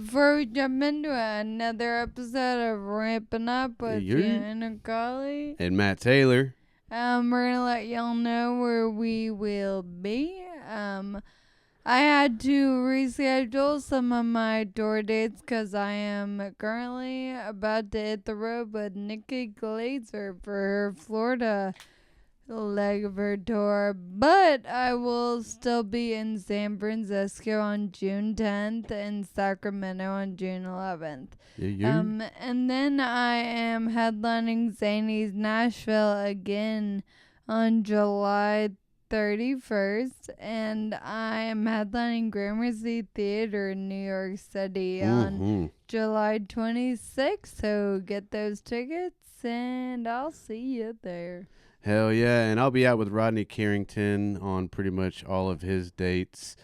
before we jump into another episode of Ramping Up with Fiona Colley and Matt Taylor, we're gonna let y'all know where we will be. I had to reschedule some of my tour dates because I am currently about to hit the road with Nikki Glazer for her Florida leg of her tour, but I will still be in San Francisco on June 10th and Sacramento on June 11th. And then I am headlining Zany's Nashville again on July 31st, and I am headlining Gramercy Theater in New York City on July 26th, so get those tickets and I'll see you there. Hell yeah, and I'll be out with Rodney Carrington on pretty much all of his dates.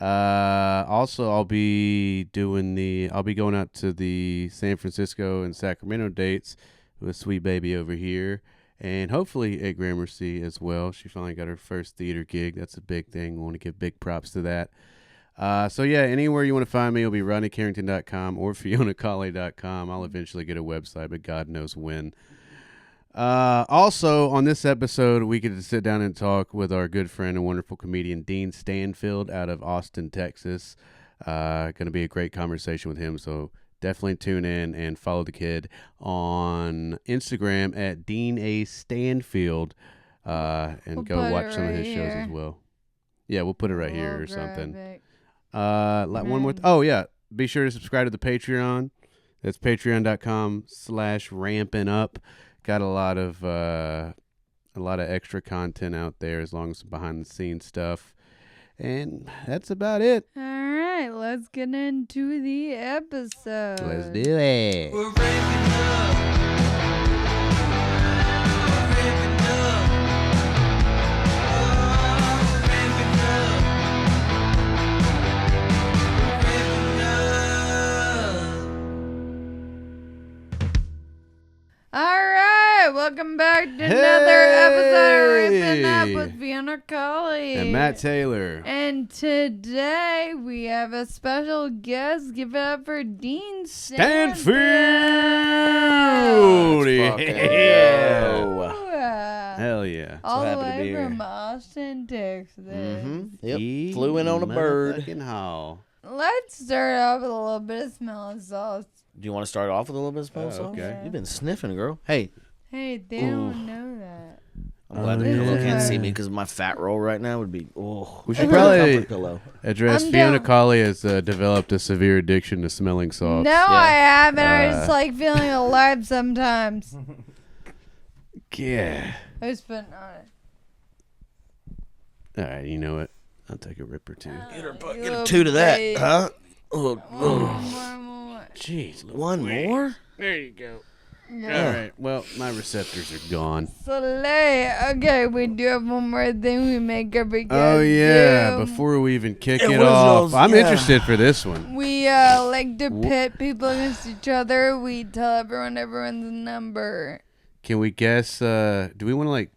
Also, I'll be going out to the San Francisco and Sacramento dates with Sweet Baby over here, and hopefully at Gramercy as well. She finally got her first theater gig. That's a big thing. I want to give big props to that. So yeah, anywhere you want to find me, it'll be rodneycarrington.com or fionacolley.com. I'll eventually get a website, but God knows when. Also, on this episode, we get to sit down and talk with our good friend and wonderful comedian Dean Stanfield out of Austin, Texas. Going to be a great conversation with him, so definitely tune in and follow the kid on Instagram at Dean A. Stanfield, and go watch some of his shows as well. Yeah, we'll put it right here or something. One more. Oh yeah, be sure to subscribe to the Patreon. That's patreon.com/rampingup. Got a lot of extra content out there, as long as behind the scenes stuff, and that's about it. All right, let's get into the episode. Let's do it. We're ramping up. We're ramping up. We're ramping up. We're ramping up. All right, welcome back to another episode of Ramping Up with Fiona Colley and Matt Taylor. And today we have a special guest. Give it up for Dean Stanfield. Yeah. Hell yeah. All So the happy to way be here. from Austin, Texas. Yep. Flew in on a bird. Let's start off with a little bit of smelling sauce. Do you want to start off with a little bit of smell sauce? okay. You've been sniffing, girl. Hey, Hey, they don't know that. I'm glad the yeah. pillow can't see me because my fat roll right now would be. Oh, We should probably comfort pillow. address I'm Fiona down. Colley has developed a severe addiction to smelling salts. No, I haven't. I just like feeling alive sometimes. Yeah. I was putting on it. All right, you know what? I'll take a rip or two. Get a little two to that, babe. huh? More. Jeez. One more? There you go. Yeah. All right. Well, my receptors are gone. Okay, we do have one more thing we make every guest Oh, yeah. do. Before we even kick Yeah, it what is off, those- I'm yeah. interested for this one. We like to pit people against each other. We tell everyone's number. Can we guess? Do we want to,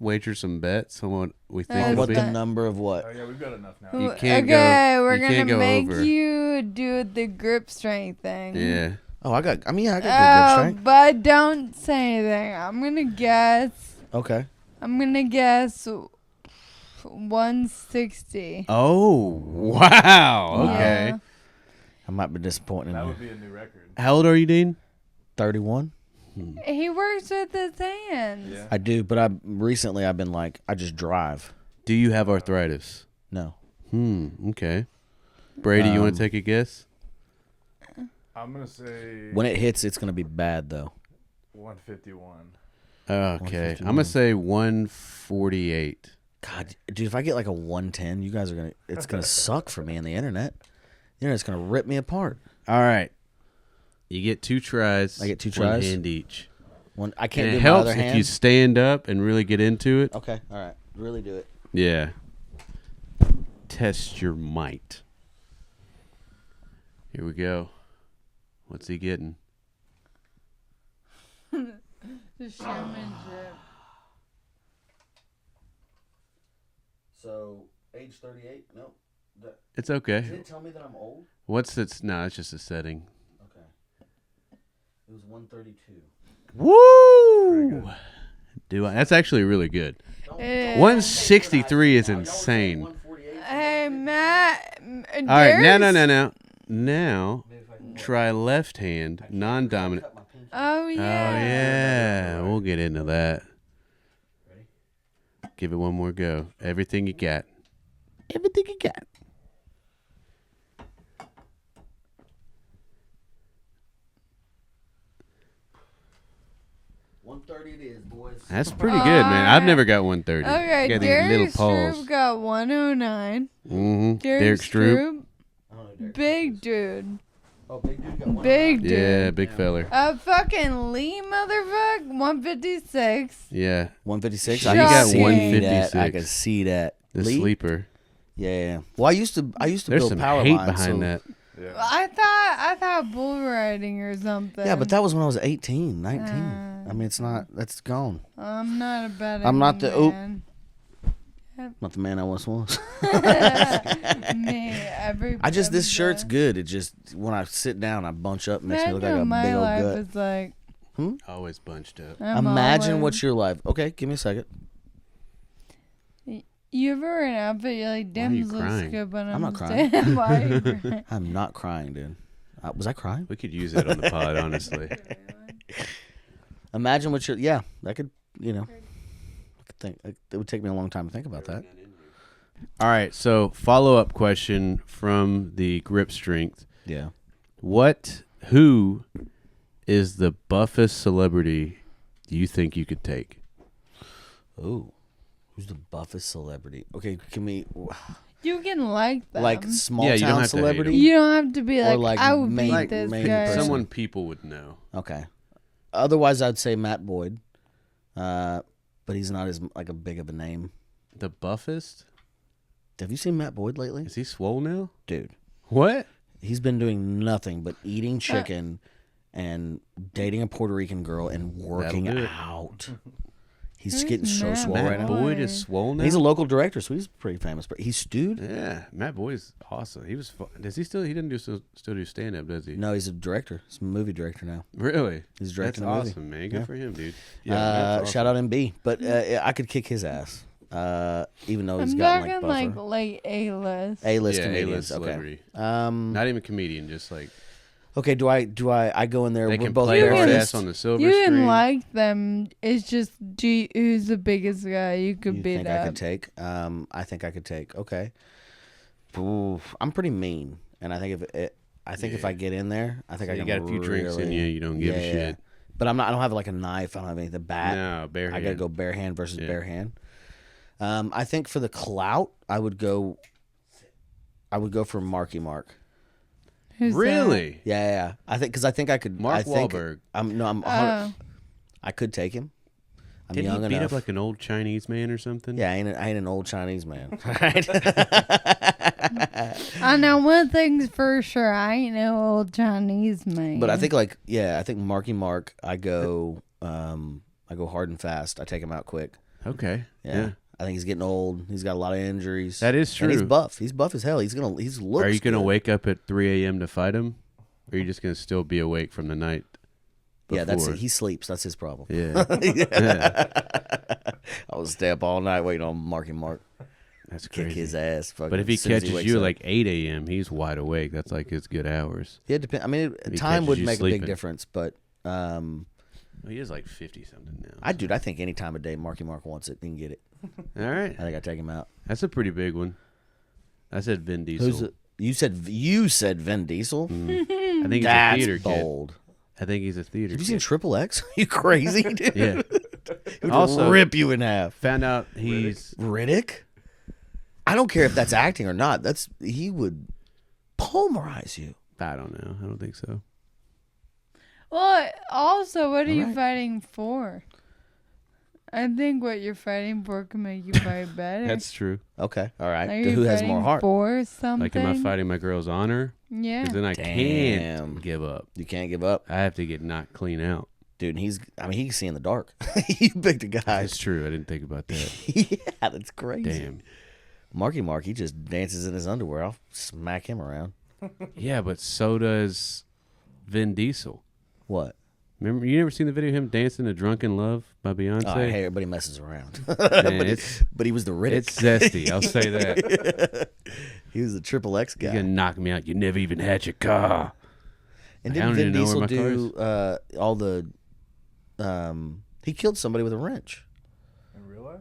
wager some bets on what we think Oh, it'll What be? the number of what? Oh yeah, we've got enough now. You can't Okay, go- we're you can't gonna go make over. you do the grip strength thing. Yeah. Oh, I got good grip strength. But don't say anything. I'm gonna guess. Okay. 160. Oh, wow. Okay. Yeah. I might be disappointed That in would you. be a new record. How old are you, Dean? 31? He works with his hands. Yeah. I do, but I've been I just drive. Do you have arthritis? No. Okay. Brady, you want to take a guess? I'm gonna say When it hits, it's going to be bad, though. 151. Okay. I'm going to say 148. God, dude, if I get like a 110, you guys are it's going to suck for me on the internet. The internet's going to rip me apart. All right. You get 2 tries. I get 2 One tries? hand each. I can't And do it my helps other if hand. you stand up and really get into it. Okay, all right. Really do it. Yeah. Test your might. Here we go. What's he getting? The showmanship. So, age 38? Nope. It's okay. Did it tell me that I'm old? What's its? No, it's just a setting. Okay. It was 132. Woo! That's actually really good. Eh. 163 is insane. Hey, Matt. All right, now, try left hand, non-dominant. Oh, Oh yeah. yeah, we'll get into that. Give it one more go. Everything you got. Everything you got. $130 it is, boys. That's pretty good, man. I've never got 130. Okay, Got these Derek little Stroop paws. got 109. Mm-hmm. Derek Derek Stroop. I don't know, Derek. Big dude. Oh, big dude got one. Big dude. Yeah, big feller. Fucking Lee motherfucker, 156. Yeah, 156. You got see 156. that. I can see that. the Lee? sleeper. Yeah. Well, I used to There's build some power hate lines, behind so- that. Yeah. I thought bull riding or something. Yeah, but that was when I was 18, 19. I mean, it's not. That's gone. I'm not a better. I'm not the- oop. man. Not the man I once was. Me, every. I just this every shirt's day. good. It just when I sit down, I bunch up, makes me look like Imagine a my big old life gut. is like. Always bunched up. I'm Imagine always- what's your life. Okay, give me a second. You ever wear an outfit? You're like, are damn, you this looks crying? good, but I'm not I'm crying. saying, why are you crying? I'm not crying, dude. Was I crying? We could use that on the pod, honestly. Imagine what you're. Yeah, I could. You know, I could think. It would take me a long time to think about that. All right, so follow-up question from the grip strength. Yeah. Who is the buffest celebrity you think you could take? Ooh, who's the buffest celebrity? Okay, can we You can like them. like small Yeah, you don't town have to hate 'em. celebrity? You don't have to be Or like, like I would main- beat this main guy. person. Someone people would know. Okay. Otherwise, I'd say Matt Boyd, but he's not as like a big of a name. The buffest? Have you seen Matt Boyd lately, Is he swole now? dude? What? He's been doing nothing but eating chicken and dating a Puerto Rican girl and working That'll do it. out. He's Who's getting so Matt swole Matt right now. Boyd Boyd? is swole now? He's a local director, so he's pretty famous. But he's stewed. Yeah, Matt Boyd's awesome. He was fun. Does he still? He didn't still do stand up, does he? No, he's a director. He's a movie director now. Really? He's That's directing a movie. awesome, man. Good Yeah. for him, dude. That's awesome. Shout out MB, but I could kick his ass. Even though he's I'm gotten talking like like buffer. lake A-list. A-list Yeah, comedians. A-list Okay. celebrity. Not Not even comedian, just like okay. Do I go in there? they We're can both play hard barefaced. ass on the silver You screen. can like them. It's just who's the biggest guy you could You beat think I up. could take? I think I could take. Okay. Ooh, I'm pretty mean, and I think if I get in there, I think So I you can. got a few drinks in really- you, you don't give a Yeah. shit. But I'm not. I don't have like a knife. I don't have anything. The bat. No, bare I hand. gotta go bare hand versus Yeah. bare hand. I think for the clout, I would go for Marky Mark. Who's Really? Yeah. I think because I think I could. Mark I think, Wahlberg. I'm no. I'm. that? Oh. I could take him. I'm Didn't young he beat enough. up like an old Chinese man or something? Yeah, I ain't an old Chinese man. Right? I know one thing's for sure. I ain't no old Chinese man. But I think I think Marky Mark. I go hard and fast. I take him out quick. Okay. Yeah. Yeah. I think he's getting old. He's got a lot of injuries. That is And he's true. buff. He's buff as hell. He's looks. Are you gonna good. wake up at 3 a.m. to fight him? Or are you just gonna still be awake from the night before? Yeah, that's it. He sleeps. That's his problem. Yeah. Yeah. I will stay up all night waiting on Marky Mark. That's Kick crazy. his ass. Fucking, But if he as soon as catches wakes you up. at like 8 a.m., he's wide awake. That's like his good hours. Yeah, depend. I mean, If he time catches would you make a sleeping. big difference, but Well, he is like 50 something now. I think any time of day Marky Mark wants it, he can get it. All right. I think I take him out. That's a pretty big one. I said Vin Diesel. Who's it? You said Vin Diesel. I think he's That's a theater bold. kid. I think he's a theater Have you kid. seen Triple X? you crazy, dude? Yeah. He would Also- rip you in half. Found out he's Riddick? I don't care if that's acting or not. He would pulverize you. I don't know. I don't think so. Well, also, what are you Alright. fighting for? I think what you're fighting for can make you fight better. That's true. Okay, all right. Are you Who has more fighting heart? For something? Like, am I fighting my girl's honor? Yeah. Because then I Damn. can't give up. You can't give up, I have to get knocked clean out. dude. He can see in the dark. You picked a guy. That's true. I didn't think about that. Yeah, that's crazy. Damn. Marky Mark, he just dances in his underwear. I'll smack him around. Yeah, but so does Vin Diesel. What? Remember, you never seen the video of him dancing to "Drunken Love" by Beyonce? Oh, hey, everybody messes around. Man, but he was the Riddick. it's zesty. I'll say that. He was the Triple X You're guy. gonna knock me out. You never even had your car. And I didn't don't Vin even know where Diesel my do all the? He killed somebody with a wrench. In real life?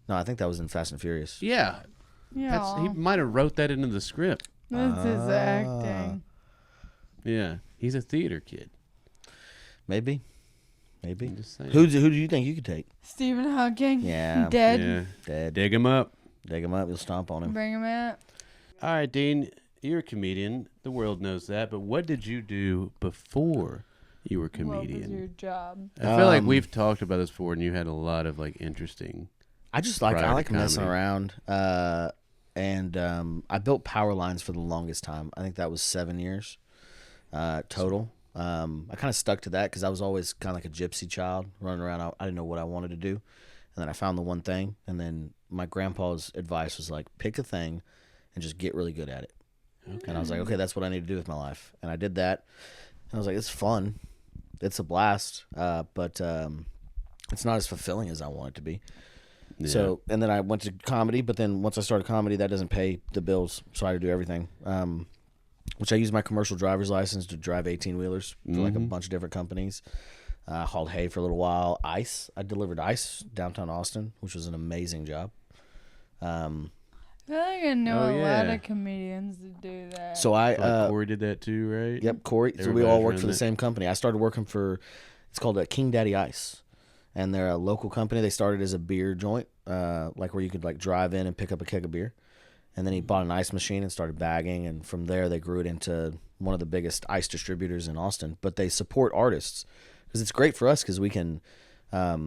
No, I think that was in Fast and Furious. Yeah, Yeah. he might have wrote that into the script. That's his Ah. acting. Yeah, he's a theater kid. Maybe. I'm just saying. Who do you think you could take? Stephen Hawking. Yeah. Dead. Yeah, Dead. dig him up. Dig him up. You'll stomp on him. Bring him out. All right, Dean, you're a comedian. The world knows that. But what did you do before you were a comedian? What was your job? I feel like we've talked about this before, and you had a lot of like interesting. I just like prior I to like messing comedy. around. And I built power lines for the longest time. I think that was 7 years total. I kind of stuck to that because I was always kind of like a gypsy child running around. I didn't know what I wanted to do, and then I found the one thing. And then my grandpa's advice was like, pick a thing and just get really good at it. Okay. And I was like, okay, that's what I need to do with my life. And I did that. And I was like, it's fun, it's a blast, but it's not as fulfilling as I want it to be. Yeah. So, and then I went to comedy, but then once I started comedy, that doesn't pay the bills, so I had to do everything. Which I used my commercial driver's license to drive 18-wheelers for like a bunch of different companies. Hauled hay for a little while. Ice. I delivered ice downtown Austin, which was an amazing job. I feel like I know Oh, a lot yeah. of comedians that do that. So I, Like Corey did that too, right? yep, Corey. So we Everybody's all worked running for the it. same company. I started working for, it's called King Daddy Ice. And they're a local company. They started as a beer joint, like where you could like drive in and pick up a keg of beer. And then he bought an ice machine and started bagging. And from there, they grew it into one of the biggest ice distributors in Austin. But they support artists because it's great for us because we can, we're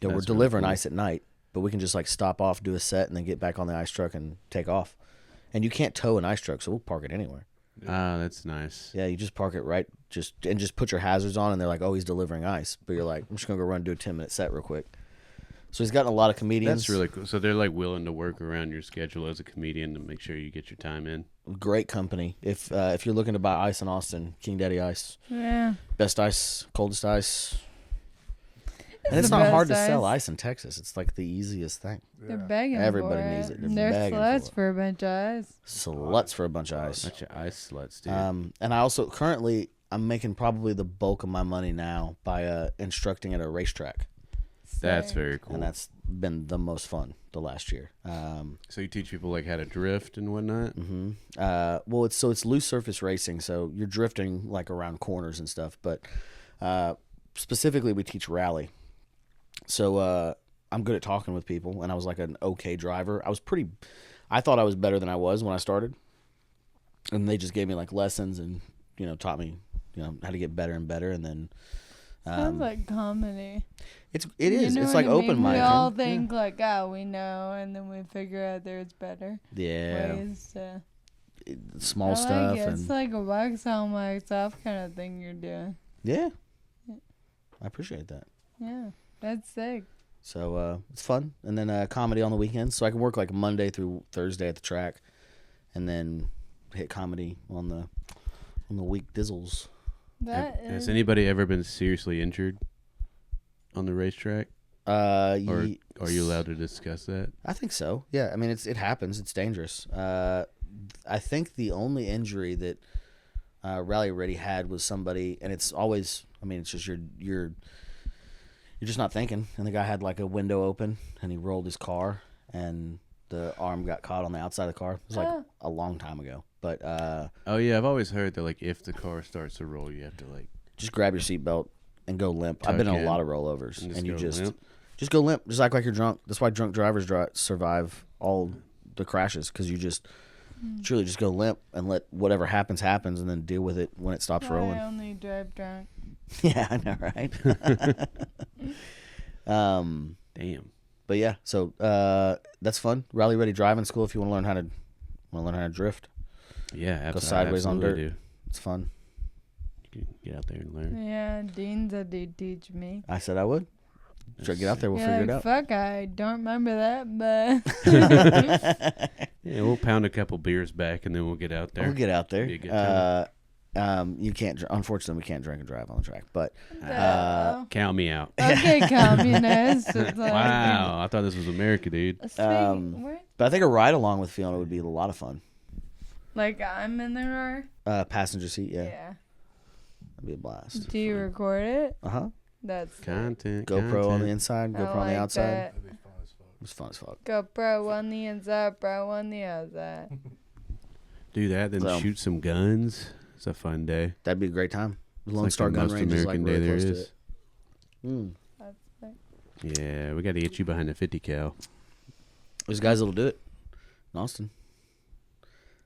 really delivering cool. ice at night, but we can just like stop off, do a set, and then get back on the ice truck and take off. And you can't tow an ice truck, so we'll park it anywhere. Ah, that's nice. Yeah, you just park it right, just put your hazards on, and they're like, "Oh, he's delivering ice," but you're like, "I'm just gonna go run and do a 10-minute set real quick." So he's gotten a lot of comedians. That's really cool. So they're like willing to work around your schedule as a comedian to make sure you get your time in. Great company. If you're looking to buy ice in Austin, King Daddy Ice, yeah. best ice, coldest ice, and it's the not hard to best sell ice. ice in Texas. It's like the easiest thing. They're begging Everybody for needs it. it. They're They're begging sluts for for a bunch of ice. Sluts for a bunch of ice. Bunch of ice sluts, dude. And I also currently I'm making probably the bulk of my money now by instructing at a racetrack. That's Sick. very cool. And that's been the most fun the last year. So you teach people like how to drift and whatnot. Well, it's loose surface racing, so you're drifting like around corners and stuff. But specifically, we teach rally. So I'm good at talking with people, and I was like an okay driver. I thought I was better than I was when I started, and they just gave me like lessons and taught me how to get better and better, and then. Sounds like comedy. It is. You know It's what like I mean? open mic. We all think like, oh, we know, and then we figure out there's better Yeah, ways to. small I like stuff it. and It's like a wax on, wax off kind of thing you're doing. yeah. I appreciate that. Yeah, that's sick. So it's fun, and then comedy on the weekends. So I can work like Monday through Thursday at the track, and then hit comedy on the week dizzles. That Has is. anybody ever been seriously injured on the racetrack? Or are you allowed to discuss that? I think so. Yeah, I mean it happens. It's dangerous. I think the only injury that Rally Ready had was somebody, and it's always. I mean, it's just you're just not thinking. And the guy had like a window open, and he rolled his car, and the arm got caught on the outside of the car. It was like a long time ago, but Oh yeah, I've always heard that like if the car starts to roll, you have to like just grab your seatbelt and go limp. I've been in a in lot of rollovers, and and you go just limp. just go limp. Just act like you're drunk. That's why drunk drivers survive all the crashes, because you just truly just go limp and let whatever happens, and then deal with it when it stops I rolling. only drive drunk. Yeah, I know, right? Damn. But yeah, so that's fun. Rally Ready driving school if you want to learn how to drift. Yeah, absolutely. sideways on absolutely dirt. do. It's fun. You can get out there and learn. Yeah, Dean said he'd teach me. I said I would. Try to get out there. We'll You're figure it like, out. fuck, I don't remember that, but Yeah, we'll pound a couple beers back and then we'll get out there. We'll get out there. Be a good time. You can't. Unfortunately, we can't drink and drive on the track. But Count me out. okay, communist. It's like, Wow, I thought this was America, dude. What? but I think a ride along with Fiona would be a lot of fun. Like I'm in the car. Passenger seat, yeah, Yeah. that'd be a blast. Do you record it? Uh huh. That's Content. GoPro on the content. inside, I GoPro on the like outside. that. That'd be fun as fuck. It was fun as fuck. GoPro on the inside, bro on the outside. Do that, then So- shoot some guns. It's a fun day. That'd be a great time. The It's Lone like Star the Gun most Range is like American day really there close to is. it. Mm. That's sick. Yeah, we got to get you behind the 50 cal. There's guys that'll do it in Austin.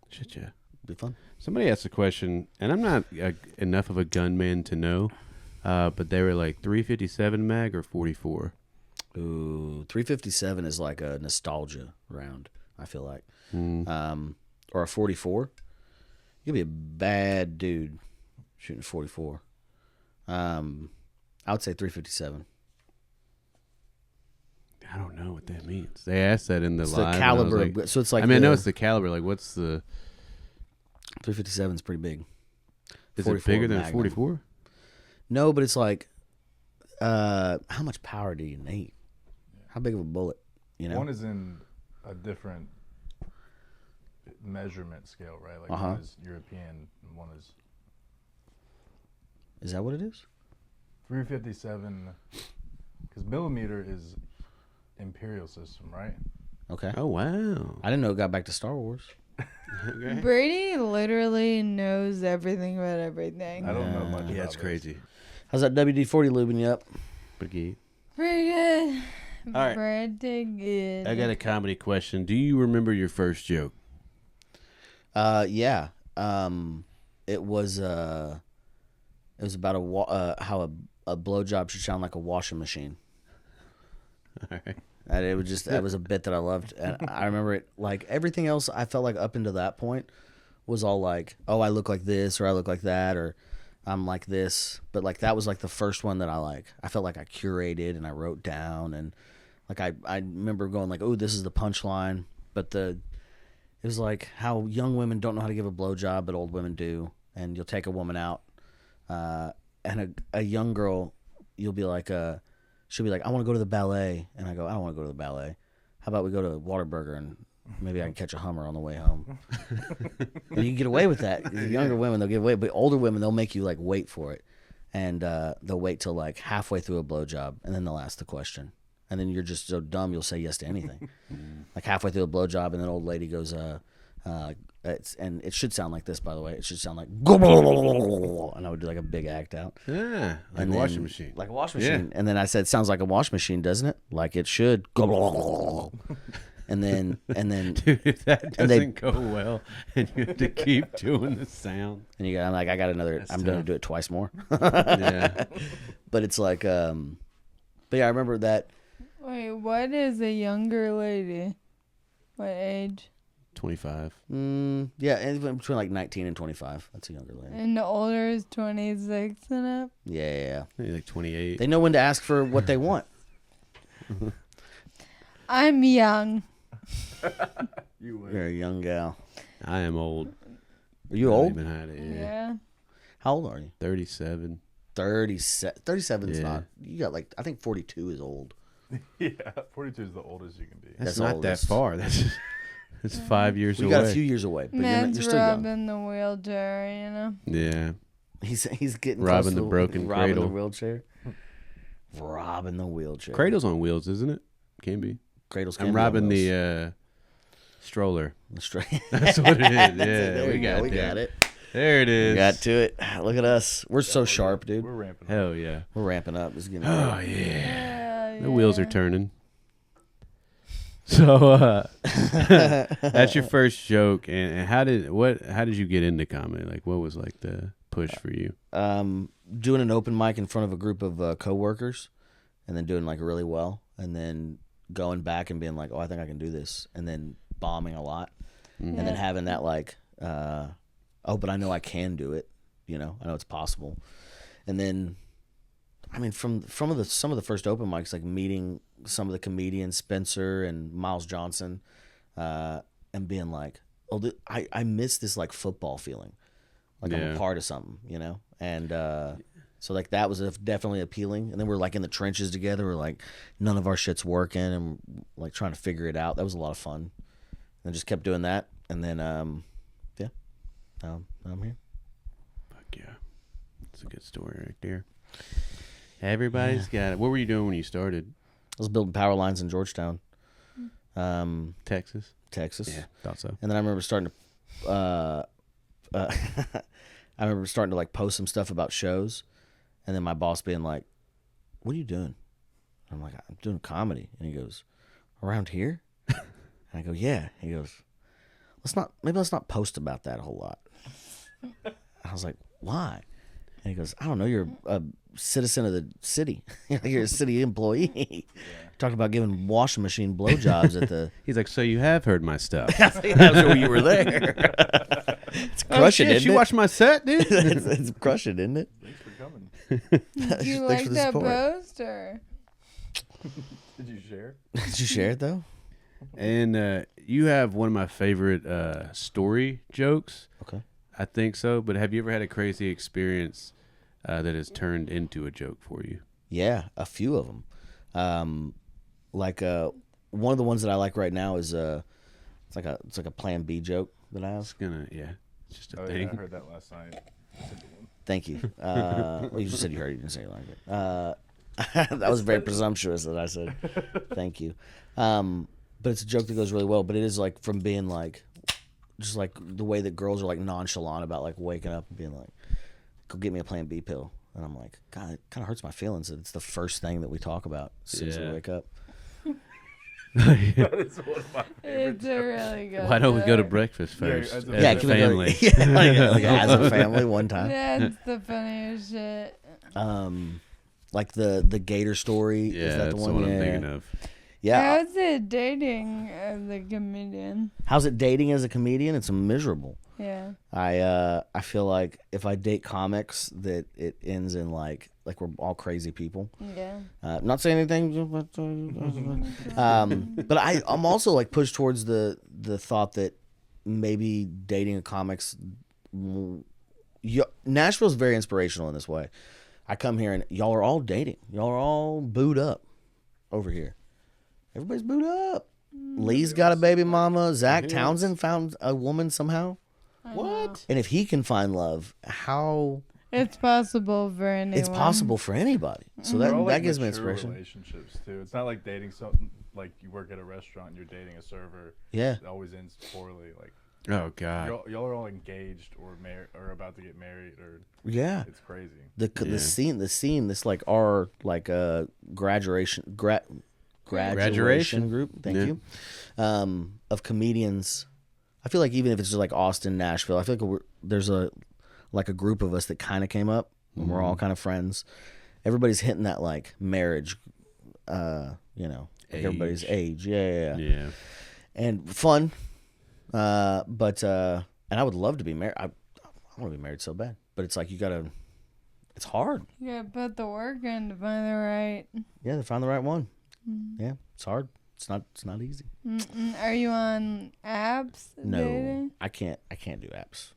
Shit, yeah. Be fun. Somebody asked a question, and I'm not enough of a gunman to know, but they were like 357 mag or 44. Ooh, 357 is like a nostalgia round. I feel like, or a 44. You'll be a bad dude shooting 44. I would say 357. I don't know what that means. They asked that in the It's live. the and I caliber. was like- So it's like I mean, I know it's the caliber. Like, what's the? 357 is pretty big. Is it 44 bigger than a Magnum. 44? No, but it's like, how much power do you need? How big of a bullet? You know, One is in a different measurement scale, right? Like Uh-huh. one is European and one is is that what it is? 357. Because millimeter is imperial system, right? Okay. Oh wow. I didn't know it got back to Star Wars. Okay. Brady literally knows everything about everything. I don't know much. Yeah, about it's this. crazy. How's that WD-40 lubing you up? Pretty Pretty good. All right. Pretty good. I got a comedy question. Do you remember your first joke? Yeah. It was about how a blowjob should sound like a washing machine. All right. And it was just that was a bit that I loved, and I remember it like everything else. I felt like up until that point was all like, oh, I look like this, or I look like that, or I'm like this. But like that was like the first one that I felt like I curated and I wrote down, and like I remember going like, oh, this is the punchline. But it was like how young women don't know how to give a blowjob, but old women do. And you'll take a woman out, and a young girl, you'll be like, she'll be like, I want to go to the ballet. And I go, I don't want to go to the ballet. How about we go to Whataburger and maybe I can catch a Hummer on the way home. And you can get away with that. The younger women, they'll get away. But older women, they'll make you like wait for it. And they'll wait till like halfway through a blowjob. And then they'll ask the question. And then you're just so dumb, you'll say yes to anything. Like halfway through a blowjob, and then an old lady goes, and it should sound like this, by the way. It should sound like, and I would do like a big act out. Yeah, like And a then- washing machine. Like a washing Yeah. machine. And then I said, sounds like a wash machine, doesn't it? Like it should. And then, Dude, if that and they- doesn't go well, and you have to keep doing the sound. and you got, I'm like, I got another, That's I'm going to tough. do it twice more. Yeah. But it's like, but yeah, I remember that. Wait, what is a younger lady? What age? 25. Yeah, and between like 19 and 25. That's a younger lady. And the older is 26 and up? Yeah. Maybe like 28. They know when to ask for what they want. I'm young. You win. You're a young gal. I am old. Are you I don't old? even hide it, Yeah. yeah. How old are you? 37. 37 is Yeah. not. You got like, I think 42 is old. Yeah, 42 is the oldest you can be. That's That's not old. that That's- far. That's 5 years We away. got a few years away, but Man's you're still young. rubbing the wheelchair, you know? Yeah. He's getting Robbing close the to broken robbing cradle. the wheelchair. Robbing the wheelchair. Cradle's on wheels, isn't it? Can be. Cradles. Can I'm be on robbing wheels. the stroller. That's right. That's what it is. Yeah, There we got We that. got it. There it is. We got to it. Look at us. We're so sharp, dude. We're ramping up. Hell yeah. We're ramping up. It's getting. Oh, yeah. Yeah, The wheels are yeah. turning. So that's your first joke, and how did you get into comedy? Like, what was like the push for you? Doing an open mic in front of a group of coworkers, and then doing like really well, and then going back and being like, oh, I think I can do this, and then bombing a lot, and then having that like, oh, but I know I can do it. You know, I know it's possible, and then I mean, from some of the first open mics, like meeting some of the comedians, Spencer and Miles Johnson, and being like, oh, I miss this like football feeling, like I'm a part of something, you know, and so like that was definitely appealing. And then we're like in the trenches together. We're like none of our shit's working, and like trying to figure it out. That was a lot of fun. And I just kept doing that, and then yeah, now I'm here. Fuck yeah, it's a good story right there. Everybody's got it. What were you doing when you started? I was building power lines in Georgetown, Texas. Texas. Yeah, thought so. And then I remember starting to, like post some stuff about shows, and then my boss being like, "What are you doing?" I'm like, "I'm doing comedy," and he goes, "Around here?" And I go, "Yeah." He goes, let's not post about that a whole lot." I was like, "Why?" And he goes, "I don't know. You're a citizen of the city. You're a city employee." Talking about giving washing machine blowjobs at the. He's like, so you have heard my stuff. That's where you were there. It's crushing, shit, isn't you it? watched my set, dude? It's crushing, isn't it? Thanks for coming. Do you Thanks like for the that support. post or? Did you share? Did you share it though? And you have one of my favorite story jokes. Okay. I think so. But have you ever had a crazy experience that has turned into a joke for you? Yeah, a few of them. Like one of the ones that I like right now is it's like a Plan B joke that I have. It's just a Oh thing. yeah, I heard that last night. That's a good one. Thank you. Well, you just said you heard it. You didn't say you liked it. That was very presumptuous that I said thank you. But it's a joke that goes really well. But it is like from being like, just like the way that girls are like nonchalant about like waking up and being like, go get me a Plan B pill. And I'm like, God, it kind of hurts my feelings that it's the first thing that we talk about as soon as we Yeah. wake up. That is one of my favorite. It's a really good. Why don't we go to joke. breakfast Yeah, first as a- as Yeah, a can we go- family? like as a family one time. That's the funniest shit. Like the Gator story. Yeah, is that that's the the one? one I'm Yeah. thinking of. Yeah. How's it dating as a comedian? How's it dating as a comedian? It's miserable. Yeah. I feel like if I date comics, that it ends in like we're all crazy people. Yeah. Not saying anything, but I'm also like pushed towards the thought that maybe dating a comics. Nashville's very inspirational in this way. I come here and y'all are all dating. Y'all are all booed up over here. Everybody's booed up. Lee's got a baby mama. Zach Townsend found a woman somehow. What? And if he can find love, how It's possible for anyone. it's possible for anybody. So They're all, that like, gives me mature inspiration. relationships too. It's not like dating something like you work at a restaurant and you're dating a server. Yeah. It always ends poorly. Like Oh God. y'all are all engaged or married or about to get married, or Yeah. it's crazy. The Yeah. scene this like our like graduation group, thank Yeah. you. Of comedians. I feel like even if it's just like Austin, Nashville, I feel like there's a group of us that kind of came up and we're all kind of friends. Everybody's hitting that like marriage like everybody's age. Yeah. Yeah. And fun. But and I would love to be married. I want to be married so bad, but it's like it's hard. You gotta put the work in to find the right. Yeah, to find the right one. Yeah, it's hard. It's not easy. Are you on apps? No, dating? I can't do apps.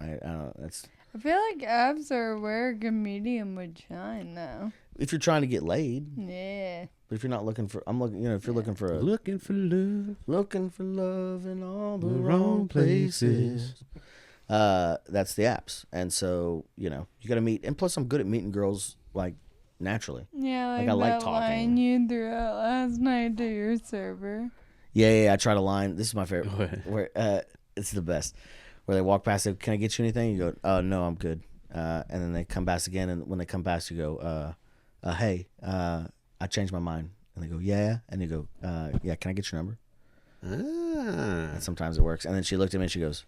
I don't. That's I feel like apps are where a comedian would shine, though. if you're trying to get laid. Yeah. But if you're not looking for, if you're looking for Looking for love. looking for love in all the The wrong wrong places. places. That's the apps, and so you got to meet. And plus, I'm good at meeting girls like naturally. Yeah, like, I like that talking. line you threw out last night to your server. Yeah. I try to line. This is my favorite. What? Where it's the best. Where they walk past, say, "Can I get you anything?" You go, "Oh no, I'm good." And then they come past again, and when they come past, you go, "Hey, I changed my mind." And they go, "Yeah," and you go, "Yeah, can I get your number?" Ah. And sometimes it works. And then she looked at me and she goes,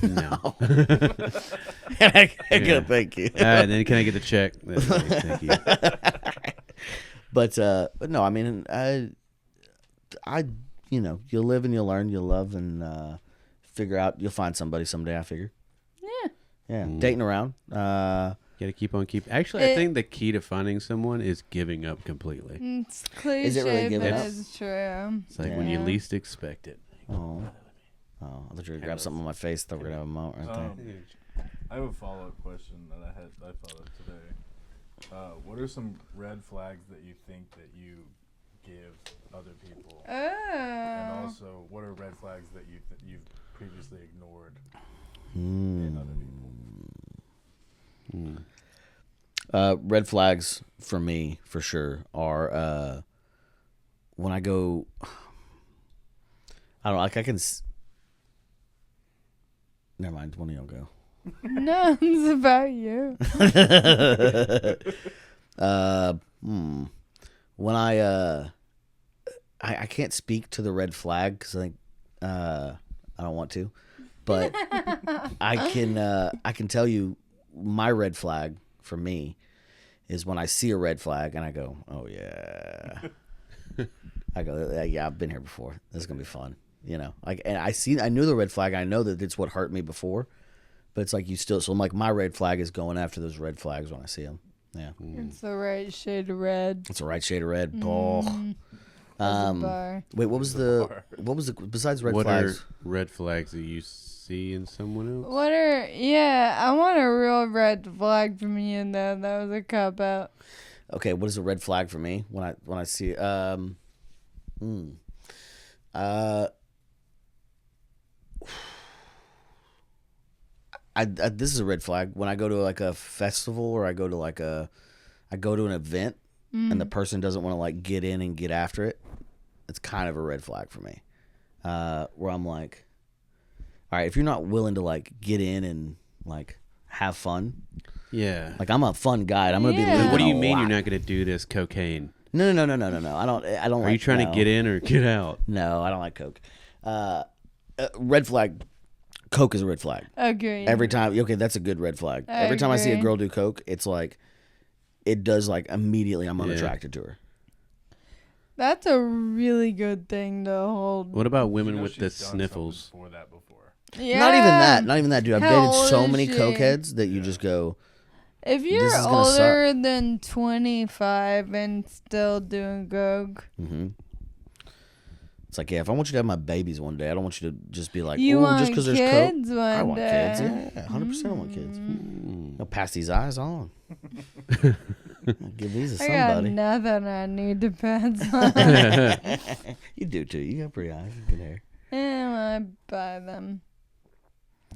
No. and I go, Yeah. "Thank you." Then can I get the check? Thank you. But no, I mean, I you'll live and you'll learn, you'll love and figure out. You'll find somebody someday. I figure. Yeah. Yeah, dating around. You got to keep on keep. Actually, I It- think the key to finding someone is giving up completely. It's cliche, Is it really giving but up? it's true. It's like when you Yeah. least expect it. Oh. Oh, I thought you were going to grab something on my face. Thought we were going to have a moment right there. I have a follow-up question that I thought of today. What are some red flags that you think that you give other people? And Oh. also, what are red flags that you've previously ignored in other people? Red flags for me, for sure, are when I go. I don't know, like I can. Never mind. One of y'all go. No, it's about you. When I can't speak to the red flag because I think I don't want to, but I can tell you my red flag for me is when I see a red flag and I go, oh yeah, I go, yeah, I've been here before. This is gonna be fun, you know. Like, and I knew the red flag. I know that it's what hurt me before, but it's like you still. So I'm like, my red flag is going after those red flags when I see them. Yeah, It's the right shade of red. it's the right shade of red. Oh. As a bar. Wait, what was the besides red What flags? are red flags that you see in someone else? What are I want a real red flag from you though. That was a cop out. Okay, what is a red flag for me when I see this is a red flag when I go to like a festival or I go to an event and the person doesn't want to like get in and get after it. It's kind of a red flag for me. Where I'm like, all right, if you're not willing to like get in and like have fun, Yeah. like I'm a fun guy. I'm gonna be. Yeah. losing What do you a mean lot. you're not going to do this cocaine? No. I don't. Are like, you trying no. to get in or get out? No, I don't like Coke. Red flag. Coke is a red flag. Agree. Every time. Okay, that's a good red flag. I Every time I see a agree. girl do Coke, it's like, it does like immediately I'm unattracted to her. That's a really good thing to hold. What about You women know with she's the done something sniffles? before that before. Yeah. Not even that, dude. I've How dated old so is many she? cokeheads that you just go, If This you're is gonna suck. older than 25 and still doing coke, it's like, yeah, if I want you to have my babies one day, I don't want you to just be like, you ooh, want just because there's Coke. kids one I want day. kids, yeah, 100% I want kids. I'll pass these eyes on. I'll give these to I got somebody. nothing I need to pass on. You do too. You got pretty eyes, good hair. And I buy them.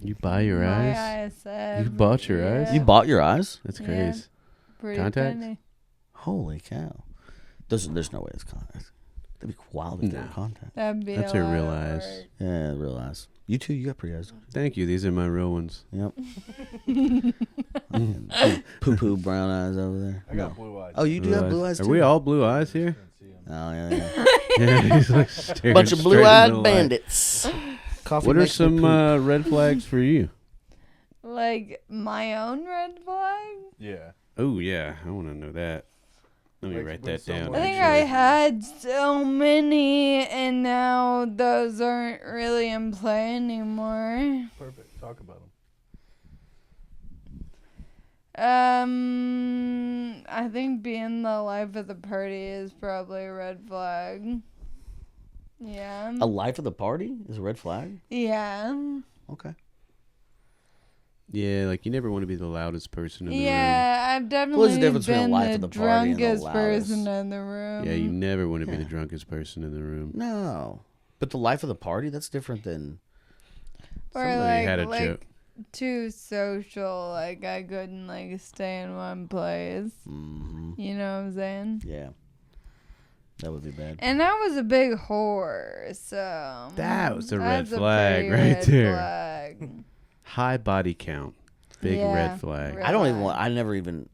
You buy your My eyes? eyes You bought your eyes? yeah, You bought your eyes? That's Yeah. crazy. pretty contacts? penny. Holy cow! There's no way it's contacts. That'd be wild if they were No. contact. That'd be That's a her lot real of eyes. work. Yeah, real eyes. You too. You got pretty eyes. Thank you. These are my real ones. Yep. Poo poo brown eyes over there. I got blue eyes. Oh, you do have blue eyes Are too. we all blue eyes here? Oh yeah. Yeah, he's like staring Bunch of straight into blue-eyed the light. bandits. Coffee What are makes me some poop. red flags for you? Like my own red flag? Yeah. Oh yeah, I want to know that. Let me Like, write when that down. someone- I think actually. I had so many, and now those aren't really in play anymore. Perfect. Talk about them. I think being the life of the party is probably a red flag. Yeah. A life of the party is a red flag. Yeah. Okay. Yeah, like you never want to be the loudest person in the room. Yeah, I've definitely Well, there's a difference between been a life the of the party and the drunkest person loudest. in the room. Yeah, you never want to be Yeah. the drunkest person in the room. No, but the life of the party, that's different than. Or Somebody had a joke. too social. Like I couldn't like stay in one place. Mm-hmm. You know what I'm saying? Yeah, that would be bad. And I was a big whore, so That was a red that's a flag pretty right red there. flag. High body count. Big Yeah, red flag. red I don't even flag. want. I never even.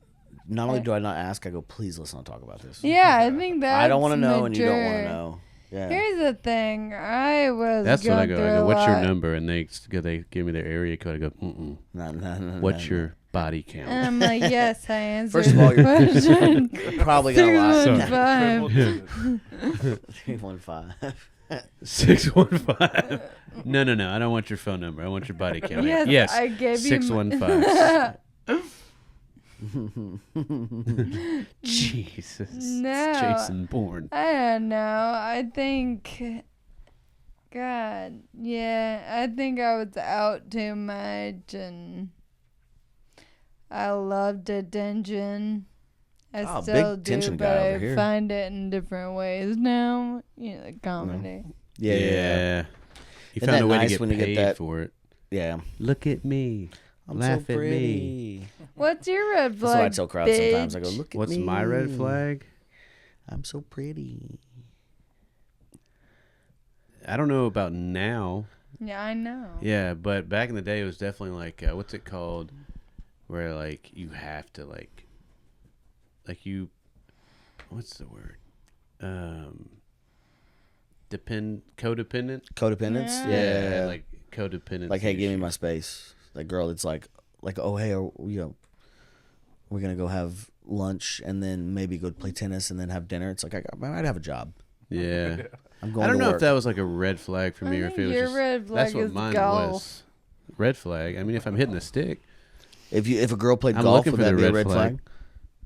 Not only do I not ask, I go, please let's not talk about this. Yeah, I think that I don't want to know, and you don't want to know. Yeah. Here's the thing. I was. That's what I going go. I through go, a what's your lot. number? And they give me their area code. I go, mm-mm. No, What's your body count? And I'm like, yes, I answered First of all, the you're question. probably gonna lie. 615. 315. 615. No. I don't want your phone number. I want your body count. Yes, Yes. I gave you 615. Jesus. No. Jason Bourne. I don't know. I think, God, yeah, I think I was out too much, and I loved attention. I Oh, still big do, tension but guy over I here. find it in different ways now. Comedy. Yeah. You Isn't found that a way nice to get when you get paid that- for it. Yeah. Look at me. I'm Laugh so at me. pretty. What's your red That's what flag? I tell crowds sometimes. I go, bitch? look at What's me. my red flag? I'm so pretty. I don't know about now. Yeah, I know. Yeah, but back in the day, it was definitely like, what's it called? Where, like, you have to, like you, what's the word? Codependent? Codependence? Yeah. Yeah. Like, codependent. Like, hey, give me my space. Like, girl, it's like, oh, hey, we're going to go have lunch and then maybe go play tennis and then have dinner. It's like, I might have a job. Yeah. I'm going I don't to know work. if that was like a red flag for me I or if think it was your just, red that's flag what is mine golf. was. Red flag. I mean, if I'm hitting the stick, If a girl played I'm golf, looking would for that the be a red red flag?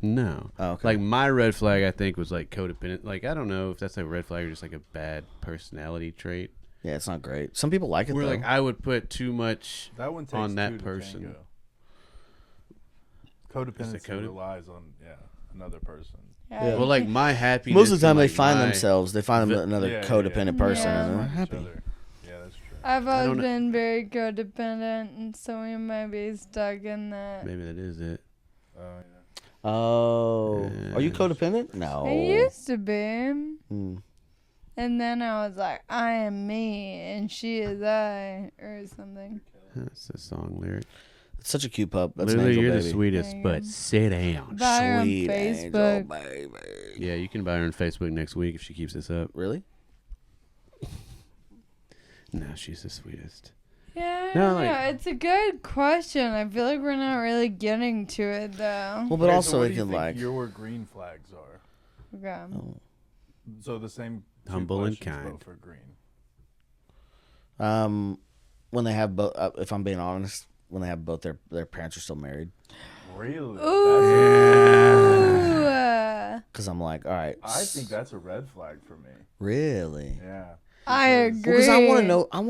no. Oh, okay. Like my red flag, I think was like codependent. Like I don't know if that's like a red flag or just like a bad personality trait. Yeah, it's not great. Some people like it, Where though. like I would put too much That one takes on that two to person. tango. Codependency relies on another person. Yeah. Well, like my happiness. Most of the time, and, they like, find my- themselves. They find vi- another codependent person, Yeah. and they're Find each happy. other. Yeah, that's true. I've I always don't know- been very codependent, and so we might be stuck in that. Maybe that is it. Yeah. Oh, are you Yeah. codependent? No. I used to be. Hmm. And then I was like, I am me, and she is I, or something. That's a song lyric. It's such a cute pup. That's Literally, an angel you're baby. the sweetest, There you but go. sit down. Buy her on Sweet angel Facebook. baby. Yeah, you can buy her on Facebook next week if she keeps this up. Really? No, she's the sweetest. Yeah, No, I don't like- know. It's a good question. I feel like we're not really getting to it, though. Well, but Okay, also so what it do you can think like. your green flags are? Okay. Oh. So the same two Humble and questions, but kind. for green. When they have both, if I'm being honest, when they have both their parents are still married, Really? Ooh. because I'm like, all right, I think that's a red flag for me. really. Yeah. I agree. Because I want to know, I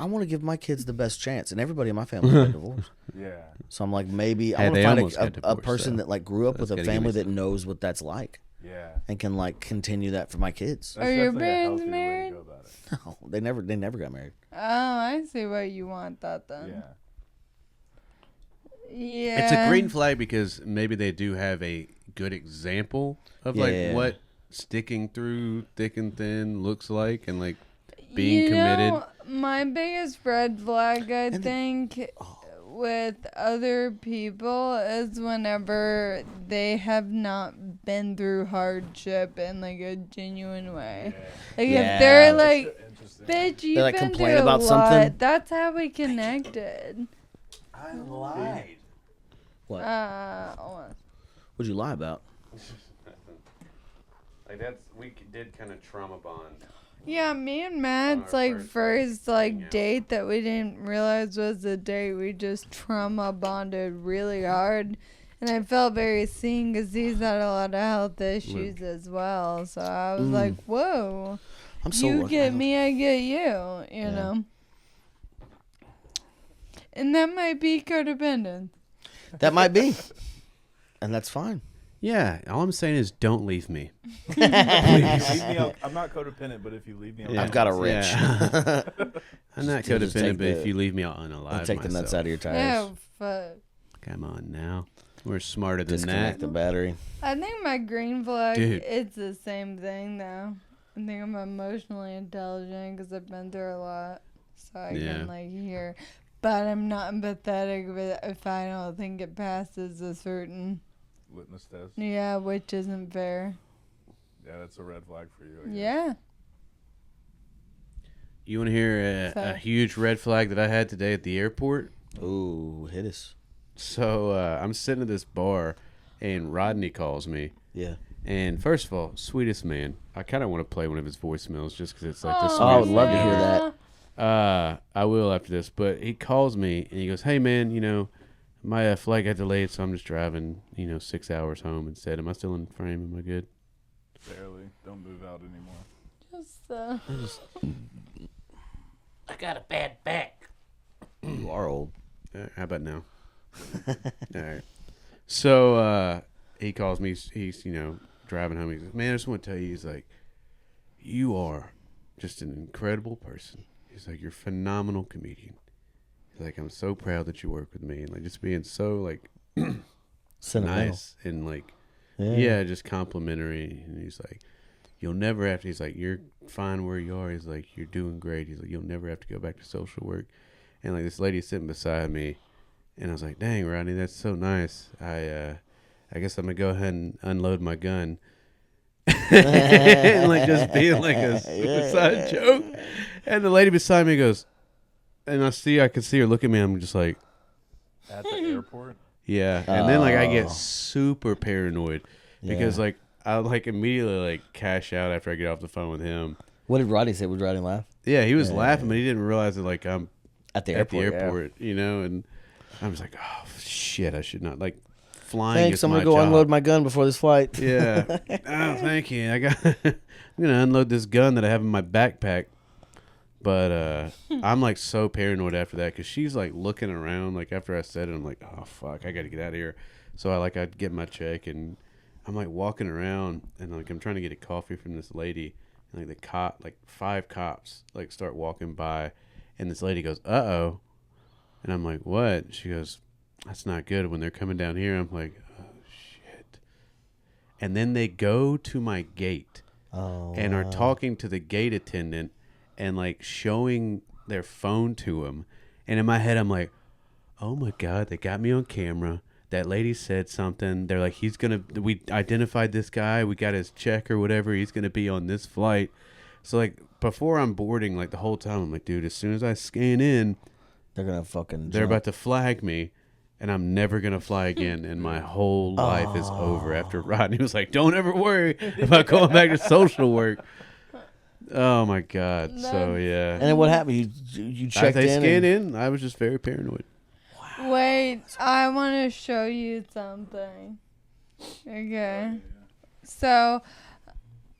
want to give my kids the best chance, and everybody in my family got divorced. Yeah. So I'm like, maybe I Hey, want they to almost got find a divorced, person so that like grew up that's with a gotta give family me that knows what that's like Yeah. and can like continue that for my kids. That's Are your definitely a parents healthier way to married? go about it. No, they never got married. Oh, I see why you want that then. Yeah. Yeah. It's a green flag because maybe they do have a good example of Yeah. like what sticking through thick and thin looks like and like being You committed. know, my biggest red flag, I And the- think, with other people is whenever they have not been through hardship in like a genuine way. Like Yeah. if they're That's like, interesting. bitch, you've like, been complain through about a something? lot. That's how we connected. I lied. What? Hold on. What'd you lie about? Like we did kind of trauma bond. Yeah, me and Matt's our like first, first hang like out. date that we didn't realize was a date. We just trauma bonded really hard, and I felt very seen because he's had a lot of health issues as well. So I was like, "Whoa, I'm so you lucky. get me, I get you," you know. And that might be codependent. That might be, and that's fine. Yeah, all I'm saying is don't leave me. Leave me out. I'm not codependent, but if you leave me alone, I've got a wrench. Yeah. I'm not Just take codependent, but if the- you leave me out unalive, I'll take the nuts myself. out of your tires. Yeah, fuck. Come on now, we're smarter than Disconnect that. the battery. I think my green flag, Dude. it's the same thing though. I think I'm emotionally intelligent because I've been through a lot, so I Yeah. can like hear. But I'm not empathetic if I don't think it passes a certain, litmus test. yeah, which isn't fair. Yeah, that's a red flag for you. I guess. Yeah. You want to hear a So- huge red flag that I had today at the airport? Ooh, hit us. So I'm sitting at this bar, and Rodney calls me. Yeah. And first of all, sweetest man. I kind of want to play one of his voicemails just because it's like the Oh, sweetest I would love to hear thing. that. I will after this, but he calls me and he goes, "Hey man, you know, My flight got delayed, so I'm just driving, 6 hours home instead. Am I still in frame? Am I good? Barely. Don't move out anymore. Just I got a bad back. You are old. How about now? All right. So he calls me. He's driving home. He says, "Man, I just want to tell you." He's like, "You are just an incredible person." He's like, "You're a phenomenal comedian." He's like, "I'm so proud that you work with me," and like just being so like Sentimental. nice and like yeah, just complimentary. And he's like, "You'll never have to." He's like, "You're fine where you are." He's like, "You're doing great." He's like, "You'll never have to go back to social work." And like this lady sitting beside me, and I was like, "Dang, Rodney, that's so nice." I guess I'm gonna go ahead and unload my gun, and like just being like a suicide joke. And the lady beside me goes, and I can see her look at me. I'm just like, At the airport? yeah. And then like I Oh. get super paranoid because like I like immediately like cash out after I get off the phone with him. What did Rodney say? Would Rodney laugh? Yeah, he was laughing, but he didn't realize that like I'm At the at the airport. airport, and I was like, oh shit, I should not like flying. Thanks. is I'm my gonna go job. unload my gun before this flight. Yeah. Oh, thank you. I'm gonna unload this gun that I have in my backpack. But I'm like so paranoid after that because she's like looking around. Like after I said it, I'm like, oh fuck, I gotta get out of here. So I get my check and I'm like walking around and like I'm trying to get a coffee from this lady and like the 5 cops like start walking by and this lady goes, uh-oh. And I'm like, what? She goes, that's not good. When they're coming down here, I'm like, oh shit. And then they go to my gate and are talking to the gate attendant and like showing their phone to him. And in my head, I'm like, oh my God, they got me on camera. That lady said something. They're like, we identified this guy. We got his check or whatever. He's going to be on this flight. So like before I'm boarding, like the whole time, I'm like, dude, as soon as I scan in, They're gonna fucking. they're jump. about to flag me. And I'm never going to fly again. And my whole life is over after Rodney was like, don't ever worry about going back to social work. Oh my God. So yeah. And then what happened? You checked They in. scanned in. I was just very paranoid. wait. I want to show you something. Okay. So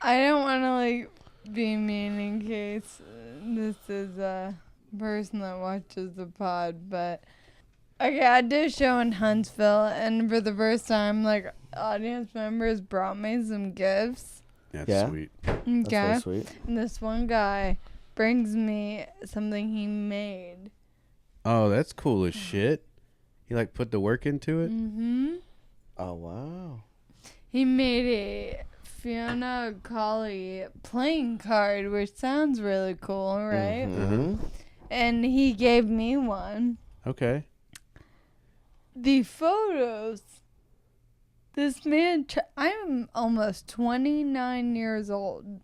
I don't want to like be mean in case this is a person that watches the pod, but okay, I did a show in Huntsville, and for the first time, like audience members brought me some gifts. That's Yeah. sweet. That's Okay. very sweet. And this one guy brings me something he made. Oh, that's cool as shit. He like put the work into it. Mm-hmm. Oh wow. He made a Fiona Collie playing card, which sounds really cool, right? Mm-hmm. And he gave me one. Okay. The photos. This man, I'm almost 29 years old.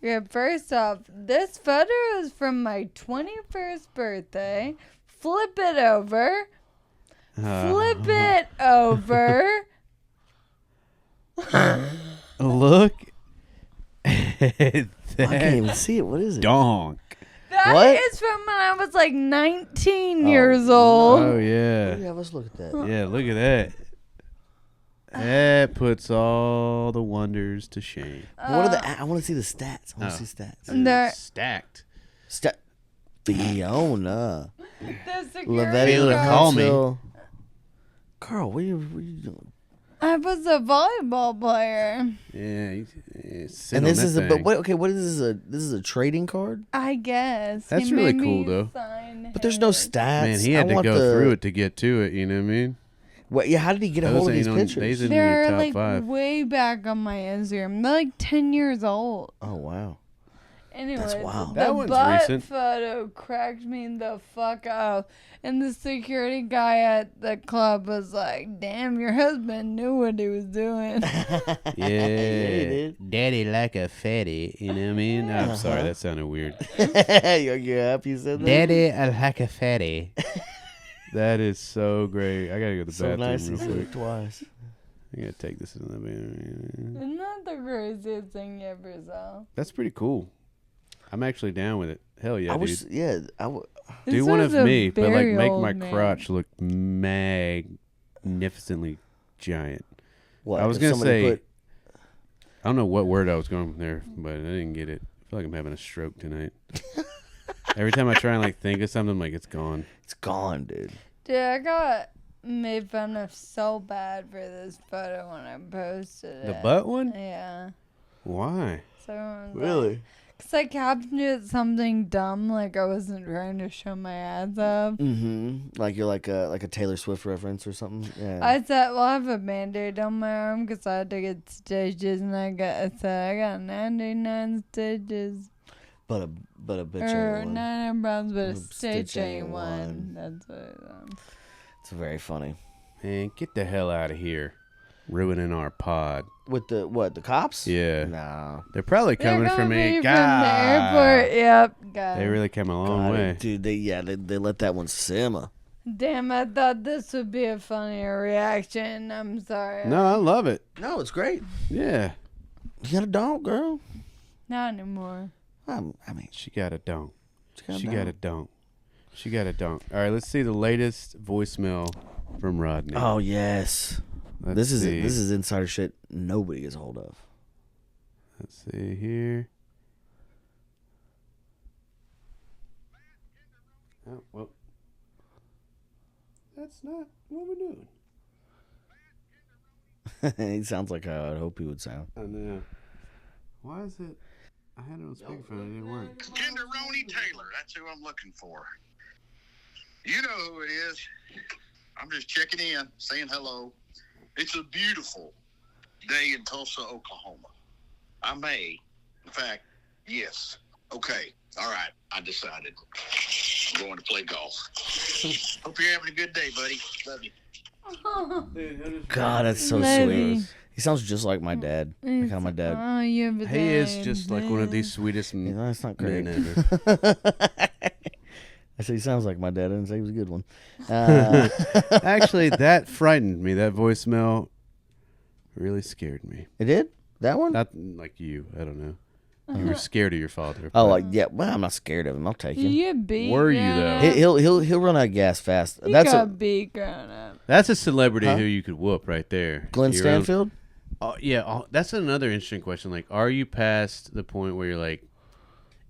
Yeah, first off, this photo is from my 21st birthday. Flip it over. Flip it over. Look at I can't that even see it. What is it? donk. That What? is from when I was like 19 years old. Oh yeah. Yeah, let's look at that. Yeah, look at that. That puts all the wonders to shame. What are the? I want to see the stats. I want Oh. to see stats. There- Stacked. Fiona. The security Fiona, guard- call me. Huntsville. Carl, what are you doing? I was a volleyball player. Yeah. And this is what is this? This is a trading card? I guess. That's He really made cool, me though. sign But there's no his. stats. Man, he had to go through it to get to it. You know what I mean? What? Yeah, how did he get a Those hold of these ain't on- pictures? these in your They're top like 5. way back on my Instagram. They're like 10 years old. Oh wow. Anyways, wild. the That one's butt recent. photo cracked me the fuck up. And the security guy at the club was like, damn, your husband knew what he was doing. Yeah. did. Daddy like a fatty. You know what I mean? I'm sorry, that sounded weird. you happy you said that? Daddy, I like a fatty. That is so great. I gotta go to the So bathroom nice. He real said quick. it twice. I gotta take this in the bathroom. Isn't that the craziest thing you ever saw? That's pretty cool. I'm actually down with it. Hell yeah, I dude. wish, yeah, Do This one was of a me, but like very make old my man. crotch look magnificently giant. what I was if gonna somebody say, put- I don't know what word I was going from there, but I didn't get it. I feel like I'm having a stroke tonight. Every time I try and like think of something, I'm like, it's gone. it's gone, dude. Dude, I got made fun of so bad for this photo when I posted The it. butt one? Yeah. Why? So Really? Because I captioned it something dumb, like I wasn't trying to show my ads up. Mm-hmm. Like you're like a Taylor Swift reference or something. Yeah. I said, well, I have a Band-Aid on my arm because I had to get stitches, and I said I got 99 stitches. but a bitch Or ain't one. 99 problems, but a Stitch stitch ain't ain't one. one. That's what it was. It's very funny. Man, get the hell out of here. Ruining our pod. With the cops? Yeah. Nah. They're probably coming They're for gonna me. be God. from the airport. Yep. Got They it. really came a long God, way. dude. They let that one simmer. Damn, I thought this would be a funnier reaction. I'm sorry. No, I love it. No, it's great. Yeah. You got a dog, girl. Not anymore. I mean, She got a donk. she She got a got a donk. She got a donk. All right, let's see the latest voicemail from Rodney. Oh yes. Let's This see. is insider shit nobody gets a hold of. Let's see here. Oh, well. That's not what we're doing. He sounds like how I'd hope he would sound. I know. Why is it? I had it on speakerphone. It didn't work. Tenderoni Taylor, that's who I'm looking for. You know who it is. I'm just checking in, saying hello. It's a beautiful day in Tulsa, Oklahoma. I may, in fact, yes. Okay, all right, I decided. I'm going to play golf. Hope you're having a good day, buddy. Love you. God, that's so Levy. sweet. He sounds just like my dad. Like how my dad. Oh, you have a He is dad. just like one of these sweetest You know, that's not great. men ever. I said he sounds like my dad. I didn't say he was a good one. Actually, that frightened me. That voicemail really scared me. It did? That one? Not like you. I don't know. You were scared of your father. Oh, but like yeah. Well, I'm not scared of him. I'll take him. You beat. Were you, growing though? up? He'll run out of gas fast. You That's got beat growing up. that's a celebrity Huh? who you could whoop right there. Glenn Your own- Stanfield. Oh, yeah. That's another interesting question. Like, are you past the point where you're like,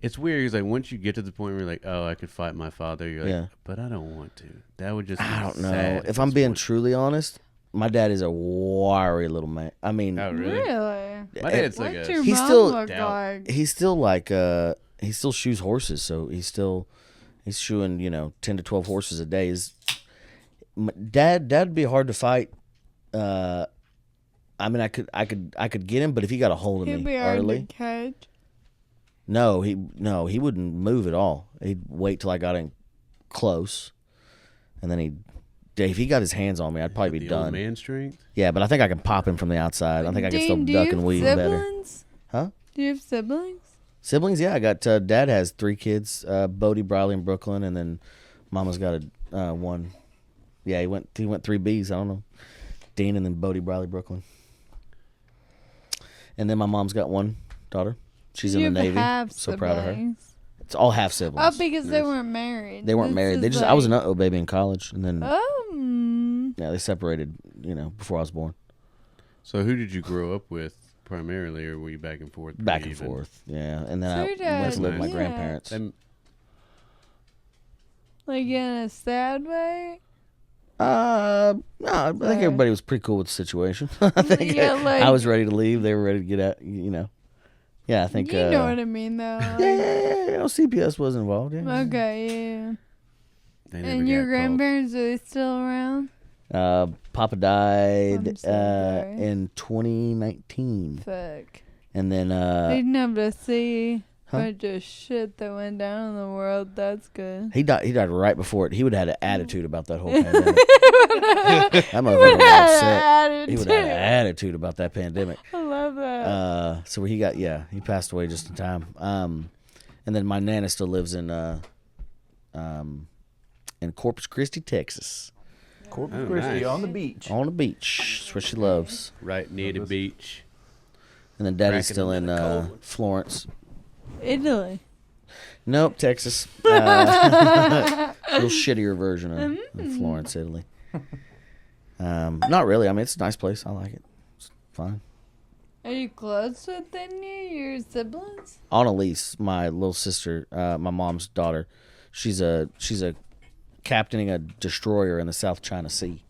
it's weird. It's like once you get to the point where you're like, oh, I could fight my father. You're like, Yeah. but I don't want to. That would just. Be I don't know. sad If at I'm this being point. truly honest, my dad is a wiry little man. I mean, Oh, really? My dad's like What's a. your He's mom still- look Doubt. like? he's still like he still shoes horses, so he's shoeing 10 to 12 horses a day. Dad'd be hard to fight. I mean, I could get him, but if he got a hold of He'd me be hard early, to catch. no, he wouldn't move at all. He'd wait till I got in close, and then if he got his hands on me, I'd probably be the old done. man strength. Yeah, but I think I can pop him from the outside. I think I can still Dean, do duck you and have weave better. siblings? Huh? Do you have siblings? Siblings? Yeah, I got Dad has 3 kids, Bodie, Briley, and Brooklyn, and then Mama's got a one. Yeah, he went 3 Bs. I don't know, Dean, and then Bodie, Briley, Brooklyn, and then my mom's got 1 daughter. She's in You the have Navy. half So proud of her. siblings. It's all half Oh, siblings. because they weren't married. They weren't This married. is They just I was an like- baby in college, and then Oh. yeah, they separated. Before I was born. So who did you grow up with primarily, or were you back and forth? Back pretty and even? forth. Yeah, and then So I your dad- went to live with my Yeah. grandparents. Them- Like in a sad way? No, I think Sorry. everybody was pretty cool with the situation. I think Yeah, like- I was ready to leave. They were ready to get out. Yeah, I think. You know what I mean, though. Like, Yeah, CPS was involved. Yeah. Okay, yeah. They never And your got called. grandparents, are they still around? Papa died I'm so sorry. in 2019, Fuck. and then They didn't have to see huh? a bunch of shit that went down in the world. That's good. he died. He died right before it. He would have had an attitude about that whole pandemic. That motherfucker was upset. He would have had an attitude about that pandemic. I love that. So he passed away just in time. And then my nana still lives in Corpus Christi, Texas, Corpus Oh, Christi nice. on the beach. on the beach. That's where she loves. Right near the beach. And then Daddy's Cracking still into in the cold one. Florence. Italy. Nope, Texas. Real shittier version of Florence, Italy. Not really. I mean, it's a nice place. I like it. It's fine. Are you close with any of your siblings? Annalise, my little sister, my mom's daughter, she's a captaining a destroyer in the South China Sea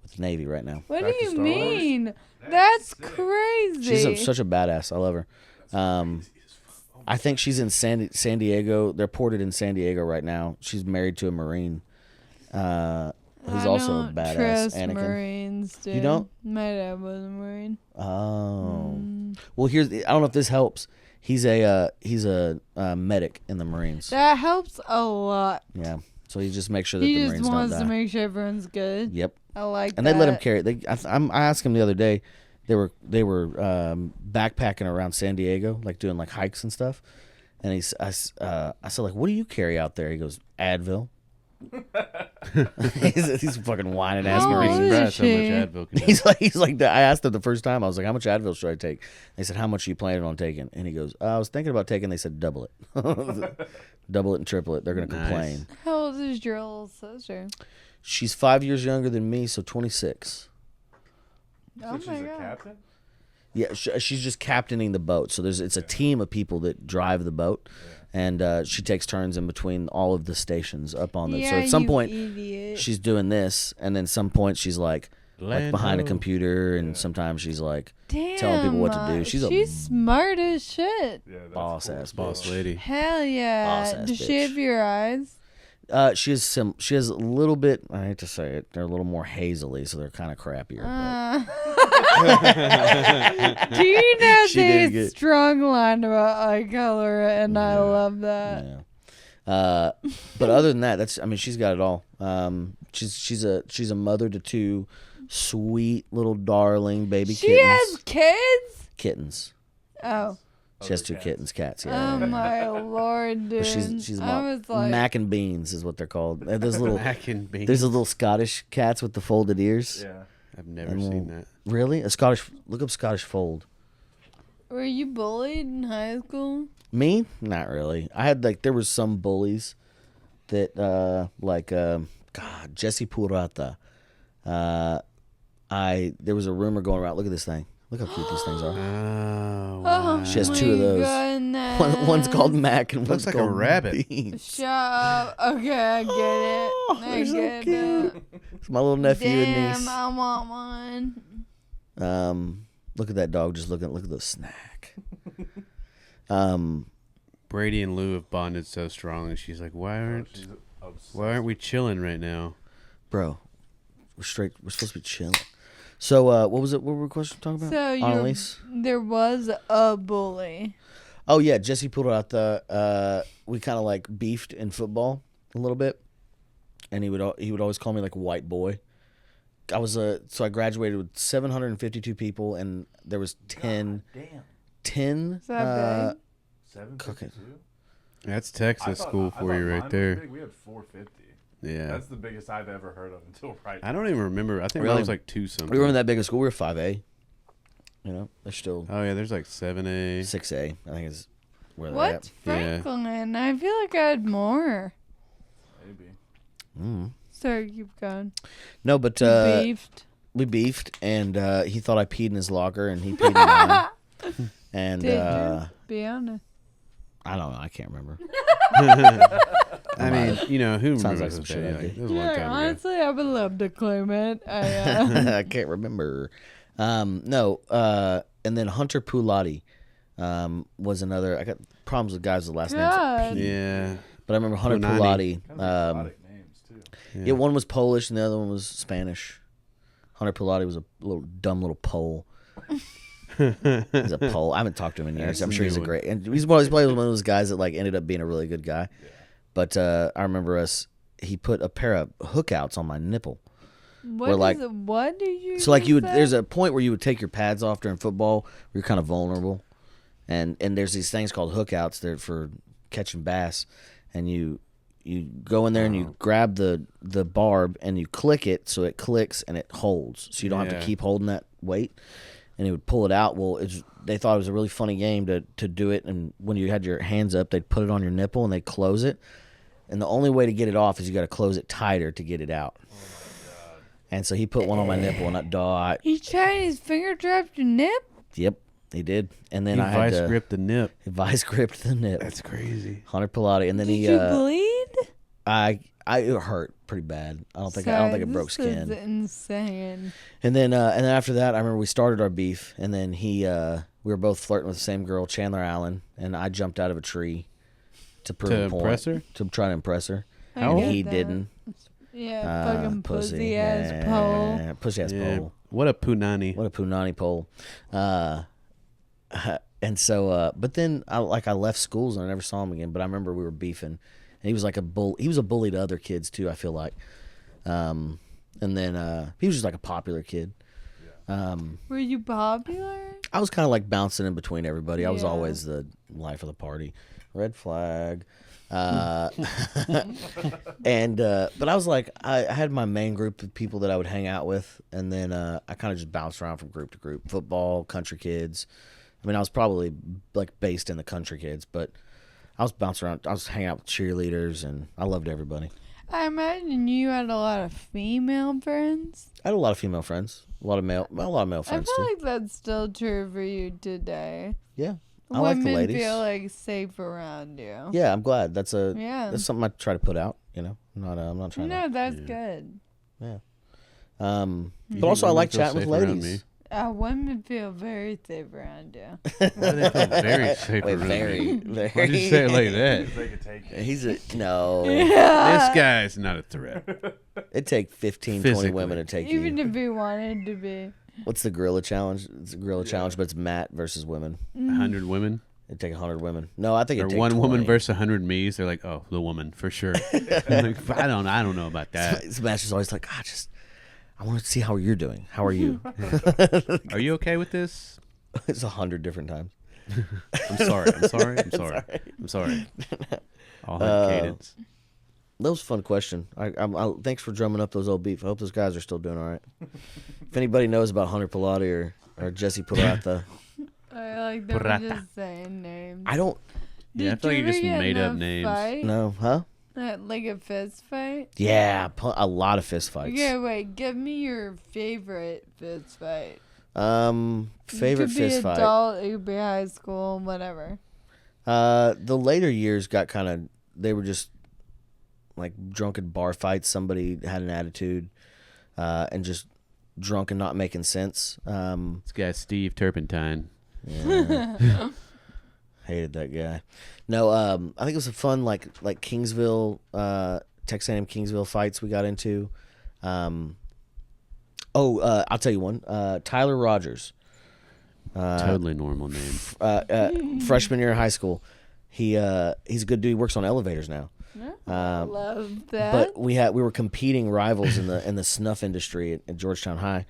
with the Navy right now. What Back do to you Star Wars? mean? That's crazy. She's such a badass. I love her. I think she's in San Diego. They're ported in San Diego right now. She's married to a Marine who's also a badass. Trust Anakin. Marines, dude. You don't? My dad was a Marine. Oh. Well, I don't know if this helps. He's a medic in the Marines. That helps a lot. Yeah. So he just makes sure that He the just Marines don't wants die. to make sure everyone's good. Yep. I like And that. they let him carry it. I asked him the other day. They were backpacking around San Diego, like doing like hikes and stuff. And I said, like, what do you carry out there? He goes, Advil. he's a fucking whining ass How Marine. old is Surprised how much she? Advil can do. He's like that. I asked him the first time. I was like, how much Advil should I take? They said, how much are you planning on taking? And he goes, I was thinking about taking. They said, double it, double it and triple it. They're gonna Nice. complain. How old is your little sister? She's 5 years younger than me, so 26. Oh She's my a god. captain? Yeah, she's just captaining the boat. So it's a team of people that drive the boat, and she takes turns in between all of the stations up on the. Yeah, So at some you point, idiot. she's doing this, and then some point she's like Land behind a ho. computer, and sometimes she's like Damn, telling people what to do. She's smart as shit. Yeah, that's boss cool. ass Boss bitch. lady. Hell yeah. Boss-ass Does she bitch. have your eyes? She has a little bit. I hate to say it. They're a little more hazily, so they're kind of crappier. Do you know She did they good. strong line about eye color, and I love that. Yeah. But other than that, she's got it all. She's a mother to two sweet little darling baby She kittens. has kids? Kittens. Oh. She has two kittens, cats. Yeah. Oh my lord, dude. But she's a I mom. was like, Mac and beans is what they're called. Those little Mac and beans. there's a little Scottish cats with the folded ears. Yeah. I've never And seen little- that. Really? Look up Scottish fold. were you bullied in high school? Me? Not really. I had there was some bullies that God, Jesse Purata. There was a rumor going around. Look at this thing. Look how cute these things are. Oh, Oh, wow. She has two of those. goodness. One's called Mac and Looks one's like a called rabbit. Beans. Shut up. Okay, I get it. I they're so get cute. it. It's my little nephew and Damn, niece. I want one. Look at that dog just looking. Look at the snack. Brady and Lou have bonded so strong, and she's like, "Why aren't we chilling right now?" Bro, we're supposed to be chilling. So, what was it? What were we talking about? So Annalise? there was a bully. Oh yeah, Jesse Purata. We kind of beefed in football a little bit, and he would always call me white boy. So I graduated with 752 people, and there was 10. God damn. 10. Is that big? 752? That's Texas school for you right there. We had 450. Yeah, That's the biggest I've ever heard of until right I don't even remember. I think Really? mine was like 2 something. We weren't that big of school. We were 5A. You know, they're still Oh yeah, there's like 7A. 6A. I think is where they're What? at. Yeah. Franklin? I feel like I had more. Maybe. Mm. Sorry, keep going. No, but Beefed. we beefed, and he thought I peed in his locker, and he peed in mine. And Did you? Be honest. I don't know. I can't remember. I mean, who Sounds like remembers some that? shit I Like, did. it was a long Yeah, time ago. honestly, I would love to claim it. I can't remember. No. And then Hunter Pulati was another. I got problems with guys with last God. names. P. Yeah. But I remember Hunter Punani. Pulati. Kind of exotic names, too. Yeah, one was Polish and the other one was Spanish. Hunter Pulati was a dumb little Pole. He's a Pole. I haven't talked to him in years. That's I'm a sure new he's a one. great. And he's one of those guys that ended up being a really good guy. Yeah. But I remember he put a pair of hookouts on my nipple. What did you So just say? there's a point where you would take your pads off during football where you're kind of vulnerable. And there's these things called hookouts that are for catching bass. And you go in there and you grab the barb and you click it so it clicks and it holds. So you don't have Yeah. to keep holding that weight. and he would pull it out. Well, they thought it was a really funny game to do it, and when you had your hands up, they'd put it on your nipple and they'd close it, and the only way to get it off is you got to close it tighter to get it out. Oh my God. And so he put one on my nipple, and He tried his finger trapped your nip? Yep, he did. And then He I had vice gripped the nip. Vice gripped the nip. That's crazy. 100 Pilate, and then Did he you bleed? it hurt pretty bad. I don't think it broke skin. This is insane. And then after that, I remember we started our beef, and then we were both flirting with the same girl, Chandler Allen, and I jumped out of a tree to prove a point. Impress her? To try to impress her. And he didn't. Yeah, fucking pussy ass Yeah, pole. pussy ass pole. What a punani. What a punani pole. And so, but then I left schools and I never saw him again. But I remember we were beefing, and he was like he was a bully to other kids too, I feel like. And then he was just like a popular kid. Were you popular? I was kind of like bouncing in between everybody. I was Yeah. always the life of the party. Red flag. And but I was like, I had my main group of people that I would hang out with, and then I kind of just bounced around from group to group. Football, country kids. I mean, I was probably like based in the country kids, but I was bouncing around. I was hanging out with cheerleaders, and I loved everybody. I imagine you had a lot of female friends. I had a lot of female friends, a lot of male I friends feel too. like that's still true for you today. Yeah, I like the Women ladies. feel like safe around you. Yeah, I'm glad. That's Yeah. that's something I try to put out. You know, I'm not trying No, to. that's good. But also I like chatting with ladies. Women feel very safe around you. Why do they feel very safe Wait, around very, me? very. Why'd you say it like that? They could take it. He's a no. This guy's not a threat. It'd take 15, Physically. 20 women to take Even you. if he wanted to be. What's the gorilla challenge? It's a gorilla challenge, but it's Matt versus women. 100 women? It'd take 100 women. No, I think Or it'd take one 20. woman versus 100 me's. They're like, oh, the woman for sure. I'm like, I don't know about that. Smash is always like, I want to see how you're doing. How are you? Are you okay with this? It's 100 different times. I'm sorry. I'm sorry. All that cadence. That was a fun question. Thanks for drumming up those old beef. I hope those guys are still doing all right. If anybody knows about Hunter Pilati or Jesse Pilata, I like that we're Burrata. just saying names. I don't Yeah, I feel like you just made up names. Fight? know, huh? Like a fist fight? Yeah, a lot of fist fights. Okay, wait. Give me your favorite fist fight. Favorite it could fist be fight. adult, it could be high school, whatever. The later years got they were just like drunken bar fights. Somebody had an attitude, and just drunk and not making sense. This guy's Steve Turpentine. Yeah. Hated that guy. No, I think it was a fun like Kingsville, Texas A&M Kingsville fights we got into. I'll tell you one. Tyler Rogers. Totally normal name. Freshman year of high school. He's a good dude. He works on elevators now. Love that. But we were competing rivals in the snuff industry at Georgetown High,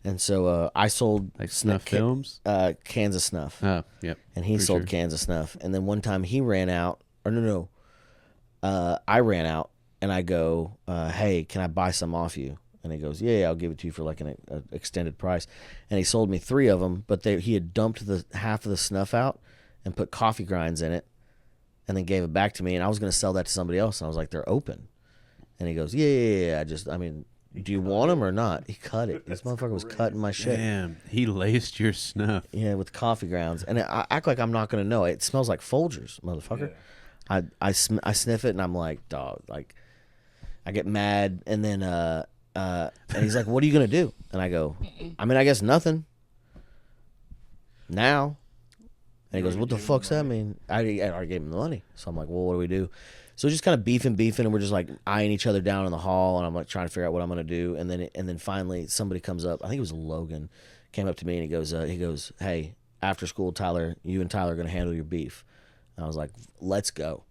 and so I sold Like snuff films? cans of snuff, Oh, yep. and he for sold sure. cans of snuff. And then one time he ran out, I ran out, and I go, "Hey, can I buy some off you?" And he goes, "Yeah, I'll give it to you for like an extended price." And he sold me 3 of them, but he had dumped the half of the snuff out and put coffee grinds in it, and then gave it back to me. And I was going to sell that to somebody else, and I was like, "They're open." And he goes, "Yeah. Do you want them or not?" He cut it. This motherfucker was cutting my shit. Damn, he laced your snuff. Yeah, with coffee grounds. And I act like I'm not going to know. It smells like Folgers, motherfucker. Yeah. I sniff it, and I'm like, dog, like, I get mad. And then, and he's like, "What are you going to do?" And I go, I guess nothing. Now. And he goes, "What the fuck's that mean?" I already gave him the money. So I'm like, "Well, what do we do?" So just kind of beefing, and we're just like eyeing each other down in the hall, and I'm like trying to figure out what I'm gonna do. And then finally somebody comes up. I think it was Logan, came up to me and he goes, "Hey, after school, Tyler, you and Tyler are gonna handle your beef." And I was like, "Let's go."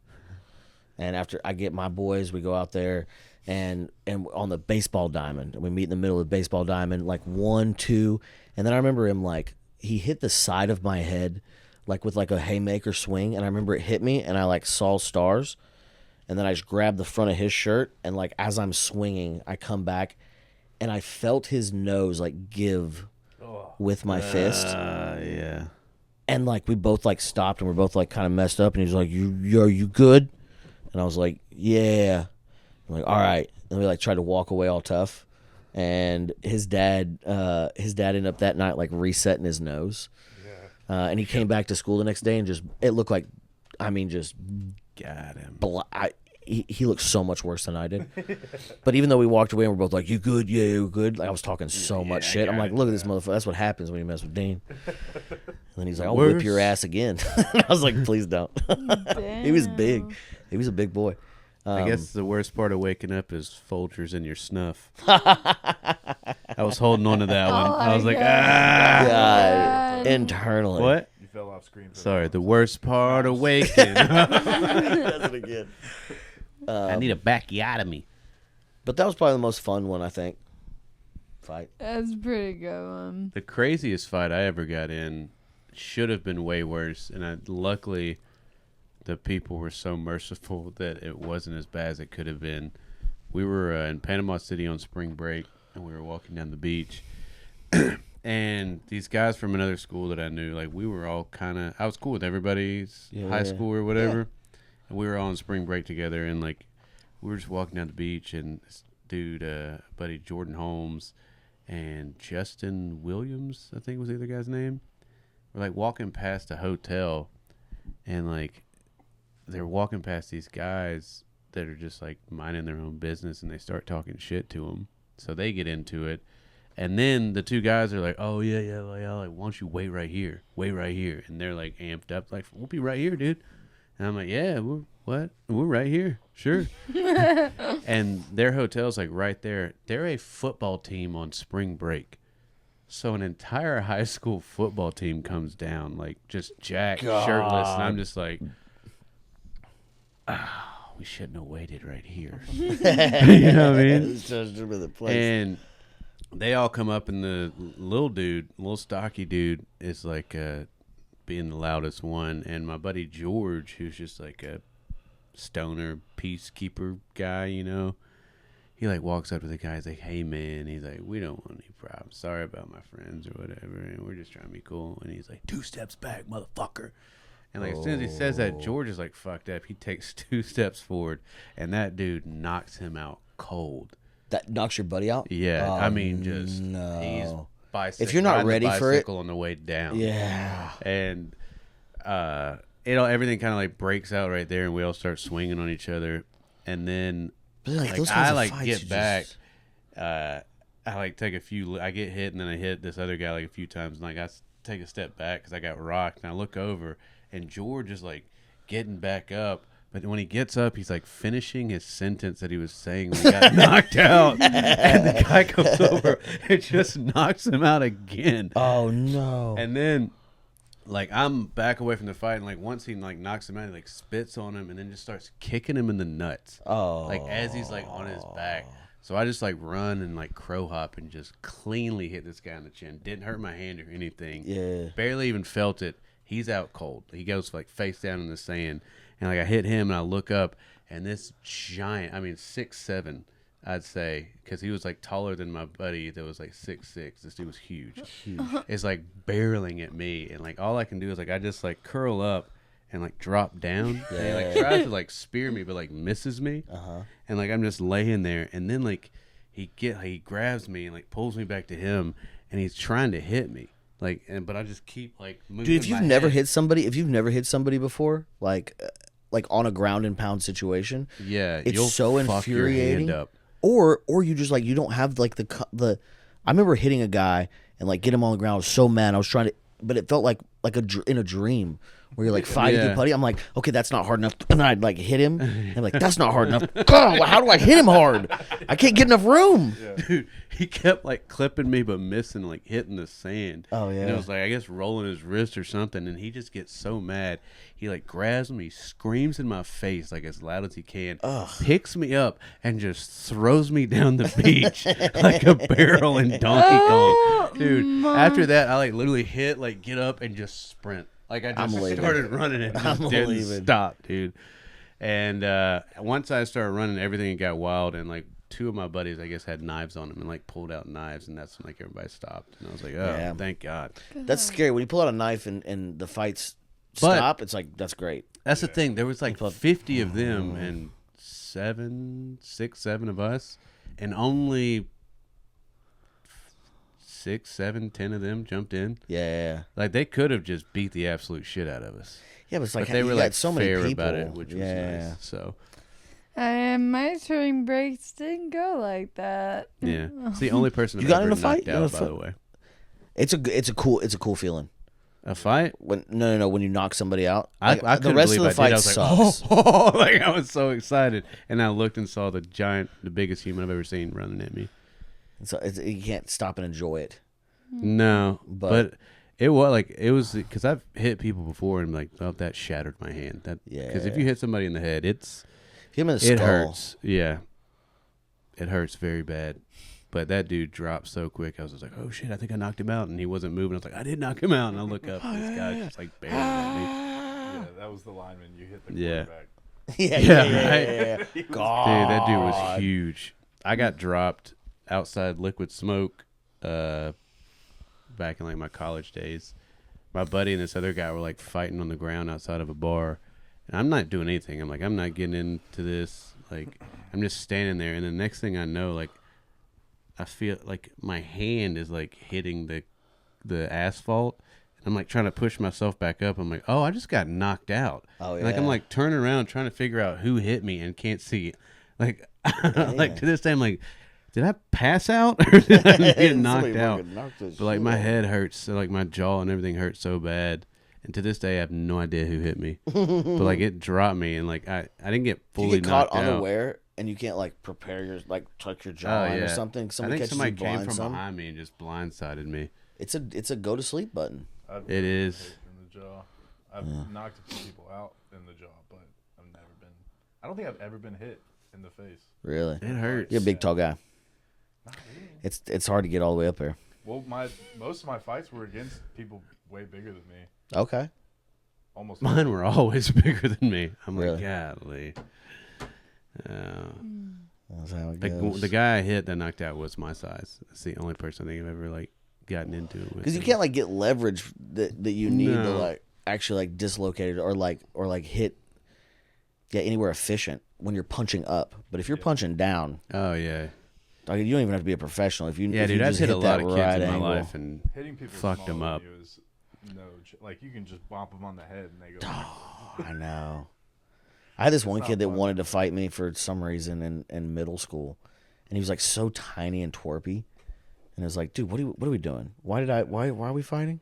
And after I get my boys, we go out there and on the baseball diamond, and we meet in the middle of the baseball diamond, like 1, 2, and then I remember him like he hit the side of my head, like with like a haymaker swing, and I remember it hit me, and I like saw stars. And then I just grabbed the front of his shirt, and like as I'm swinging, I come back, and I felt his nose like give with my fist. Yeah. And like we both like stopped and we're both like kind of messed up. And he's like, are you good? And I was like, yeah. I'm like, all right. And we like tried to walk away all tough. And his dad ended up that night like resetting his nose. Yeah. And he came back to school the next day and just it looked like, I mean, just got him. He looked so much worse than I did. But even though we walked away and we're both like, you good? Yeah, you good? Like I was talking so much shit. I'm like, look at this motherfucker. That's what happens when you mess with Dean. And then he's like, I'll whip your ass again. I was like, please don't. He was big. He was a big boy. I guess the worst part of waking up is Folgers in your snuff. I was holding on to that one. I was like, God. Internally. What? You fell off screen. Sorry, the worst part of waking. Does it again. I need a bacchiotomy. But that was probably the most fun one, I think. Fight. That's a pretty good one. The craziest fight I ever got in should have been way worse, and luckily the people were so merciful that it wasn't as bad as it could have been. We were in Panama City on spring break, and we were walking down the beach, and these guys from another school that I knew, like we were all kind of, I was cool with everybody's high school or whatever. Yeah. And we were all on spring break together, and like we were just walking down the beach, and this dude, buddy Jordan Holmes, and Justin Williams, I think was the other guy's name, were like walking past a hotel, and like they're walking past these guys that are just like minding their own business, and they start talking shit to them. So they get into it, and then the two guys are like, "Oh yeah, like why don't you wait right here, and they're like amped up, like we'll be right here, dude. And I'm like, yeah, we're right here. Sure. And their hotel's like right there. They're a football team on spring break. So an entire high school football team comes down, like just jacked, shirtless. And I'm just like, we shouldn't have waited right here. You know what I mean? And they all come up, and the little stocky dude is like being the loudest one, and my buddy George, who's just like a stoner peacekeeper guy, you know, he like walks up to the guy. He's like, "Hey man," he's like, "We don't want any problems. Sorry about my friends or whatever, and we're just trying to be cool." And he's like, "2 steps back, motherfucker." And like as soon as he says that, George is like fucked up. He takes 2 steps forward, and that dude knocks him out cold. That knocks your buddy out? Yeah, I mean, just he's if you're not ready for it on the way down. Yeah. And everything kind of like breaks out right there, and we all start swinging on each other. And then I get back. I like take a few. I get hit, and then I hit this other guy like a few times. And like I take a step back because I got rocked, and I look over, and George is like getting back up. But when he gets up, he's like finishing his sentence that he was saying when he got knocked out. And the guy comes over and just knocks him out again. Oh, no. And then, like, I'm back away from the fight. And, like, once he, like, knocks him out, he, like, spits on him and then just starts kicking him in the nuts. Oh. Like, as he's, like, on his back. So I just, like, run and, like, crow hop and just cleanly hit this guy in the chin. Didn't hurt my hand or anything. Yeah. Barely even felt it. He's out cold. He goes, like, face down in the sand. And like I hit him, and I look up, and this giant, I mean 6'7", I'd say, because he was like taller than my buddy that was like 6'6". This dude was huge. It's like barreling at me, and like all I can do is like I just like curl up and like drop down. Yeah. And he like tries to like spear me, but like misses me. And like I'm just laying there, and then like he grabs me and like pulls me back to him, and he's trying to hit me. Like, but I just keep like moving. Dude, if you've never hit somebody before, like on a ground and pound situation, yeah, it's so infuriating. Your hand up. Or you just like you don't have like the. I remember hitting a guy and like get him on the ground. I was so mad. I was trying to, but it felt like in a dream where you're like fighting your buddy. I'm like, okay, that's not hard enough, and I'd like hit him. And I'm like, that's not hard enough. God, how do I hit him hard? I can't get enough room. Yeah. Dude, he kept like clipping me but missing, like hitting the sand. Oh yeah. And it was like I guess rolling his wrist or something, and he just gets so mad. He like grabs me, screams in my face like as loud as he can, picks me up, and just throws me down the beach like a barrel in Donkey Kong. Dude, after that I like literally get up and just sprint. Like I just started running and just didn't stop, dude. And once I started running, everything got wild, and like two of my buddies, I guess, had knives on them and like pulled out knives, and that's when like everybody stopped. And I was like, oh, Yeah. thank God. That's scary. When you pull out a knife and the fights But- stop, it's like, that's great. That's the thing. There was like People- 50 of them and 6, 7 of us, and only 6, 7, 10 of them jumped in. Yeah. Like they could have just beat the absolute shit out of us. Yeah, but it's like But they you were got like so many fair people. about it, which was nice. So My spring breaks didn't go like that. yeah, it's the only person You I've got ever in a fight? knocked You got in out. a By the fight? way, It's a cool feeling. a fight. When when you knock somebody out. I Like, couldn't the rest of believe the I did. fight I was like, sucks. oh, like I was so excited, and I looked and saw the biggest human I've ever seen running at me. So you can't stop and enjoy it. No, But- but it was because I've hit people before and like, oh, that shattered my hand. Because if you hit somebody in the head, Hit him in the skull. it hurts. Yeah, it hurts very bad. But that dude dropped so quick. I was just like, oh shit, I think I knocked him out, and he wasn't moving. I was like, I did knock him out, and I look up, and this guy's just like barely at me. Yeah, that was the lineman. You hit the Yeah. quarterback. Yeah. God. Dude, that dude was huge. I got dropped outside Liquid Smoke back in like my college days. My buddy and this other guy were like fighting on the ground outside of a bar, and I'm not doing anything. I'm like, I'm not getting into this. Like, I'm just standing there, and the next thing I know, like, I feel like my hand is like hitting the asphalt. I'm like trying to push myself back up. I'm like, oh, I just got knocked out. Oh, And, like, I'm yeah. like turning around trying to figure out who hit me and can't see it. Like, like to this day, I'm like, did I pass out or did I just get knocked Somebody out? fucking knocked this But like shit my out. head hurts, so like my jaw and everything hurts so bad. And to this day, I have no idea who hit me. But like it dropped me, and like I didn't get If you fully get caught knocked out. unaware and you can't like prepare your like tuck your jaw in or something. I Somebody think catches somebody you came blind. from behind me and just blindsided me. It's a go to sleep button. I've It been is. hit in the jaw. I've knocked a few people out in the jaw, but I've never been. I don't think I've ever been hit in the face. Really, It hurts. you're a big tall guy. Not really. It's hard to get all the way up there. Well, most of my fights were against people way bigger than me. Okay. Almost. Mine were always bigger than me. I'm Really? like, golly. That's how it The, goes. the guy I hit that knocked out was my size. That's the only person I think I've ever like gotten into it with. Because you can't like get leverage that you need to No. like actually like dislocate it or like hit anywhere efficient when you're punching up. But if you're punching down, Oh yeah, like, you don't even have to be a professional. If you yeah, if you dude. I've just hit a lot that of kids right in my angle- life, and Hitting people Fucked them smaller up. than you is like you can just bump them on the head and they go. I know. I had this one not kid that fun. wanted to fight me for some reason in middle school, and he was like so tiny and twerpy, and I was like, dude, what are we doing? Why are we fighting?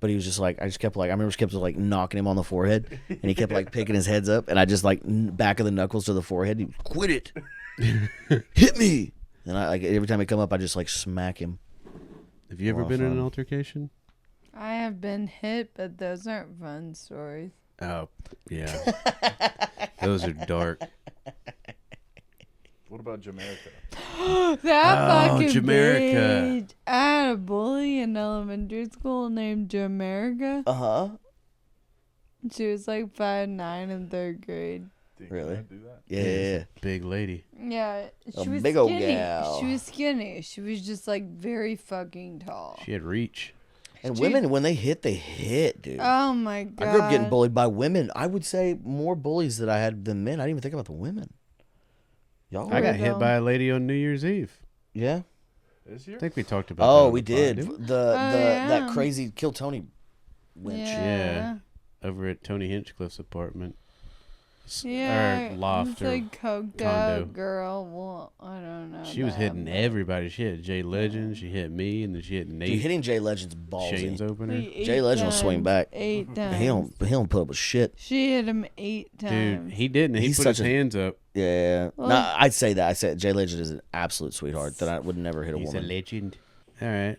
But he was just like, I remember just kept like knocking him on the forehead, and he kept like picking his heads up, and I just like back of the knuckles to the forehead. He quit it, hit me, and I like every time he come up, I just like smack him. have you ever lot of been in an fun. altercation? I have been hit, but those aren't fun stories. Oh yeah, those are dark. What about Jamaica? That Oh, fucking Jamaica. bitch. I had a bully in elementary school named Jamaica. Uh-huh. She was like 5'9" in third grade. Really? Can I do that? Yeah. Big lady. Yeah, A she was big ol' skinny. gal. She was skinny. She was just like very fucking tall. She had reach. And Dude. women, when they hit, dude. Oh my god! I grew up getting bullied by women. I would say more bullies that I had than men. I didn't even think about the women. Y'all I were- got hit Weirdo. by a lady on New Year's Eve. Yeah. This year? I think we talked about. that Oh, on we the pod, did. didn't we? That yeah. crazy Kill Tony winch. Yeah. Over at Tony Hinchcliffe's apartment. Yeah, Or loft it's or like coked condo. out girl. Well, I don't know. She was that, hitting but everybody. She hit Jay Legend. She hit me, and then she hit Dude, Nate. hitting Jay Legend's ballsy. Shane's opener. like Jay 8 Legend will swing times, back. 8 times. He don't put up with shit. She hit him 8 times. Dude, he didn't. He He's put such his a- hands up. Yeah. Well- No, I'd say that. I said Jay Legend is an absolute sweetheart that I would never hit a He's a woman. legend. All right.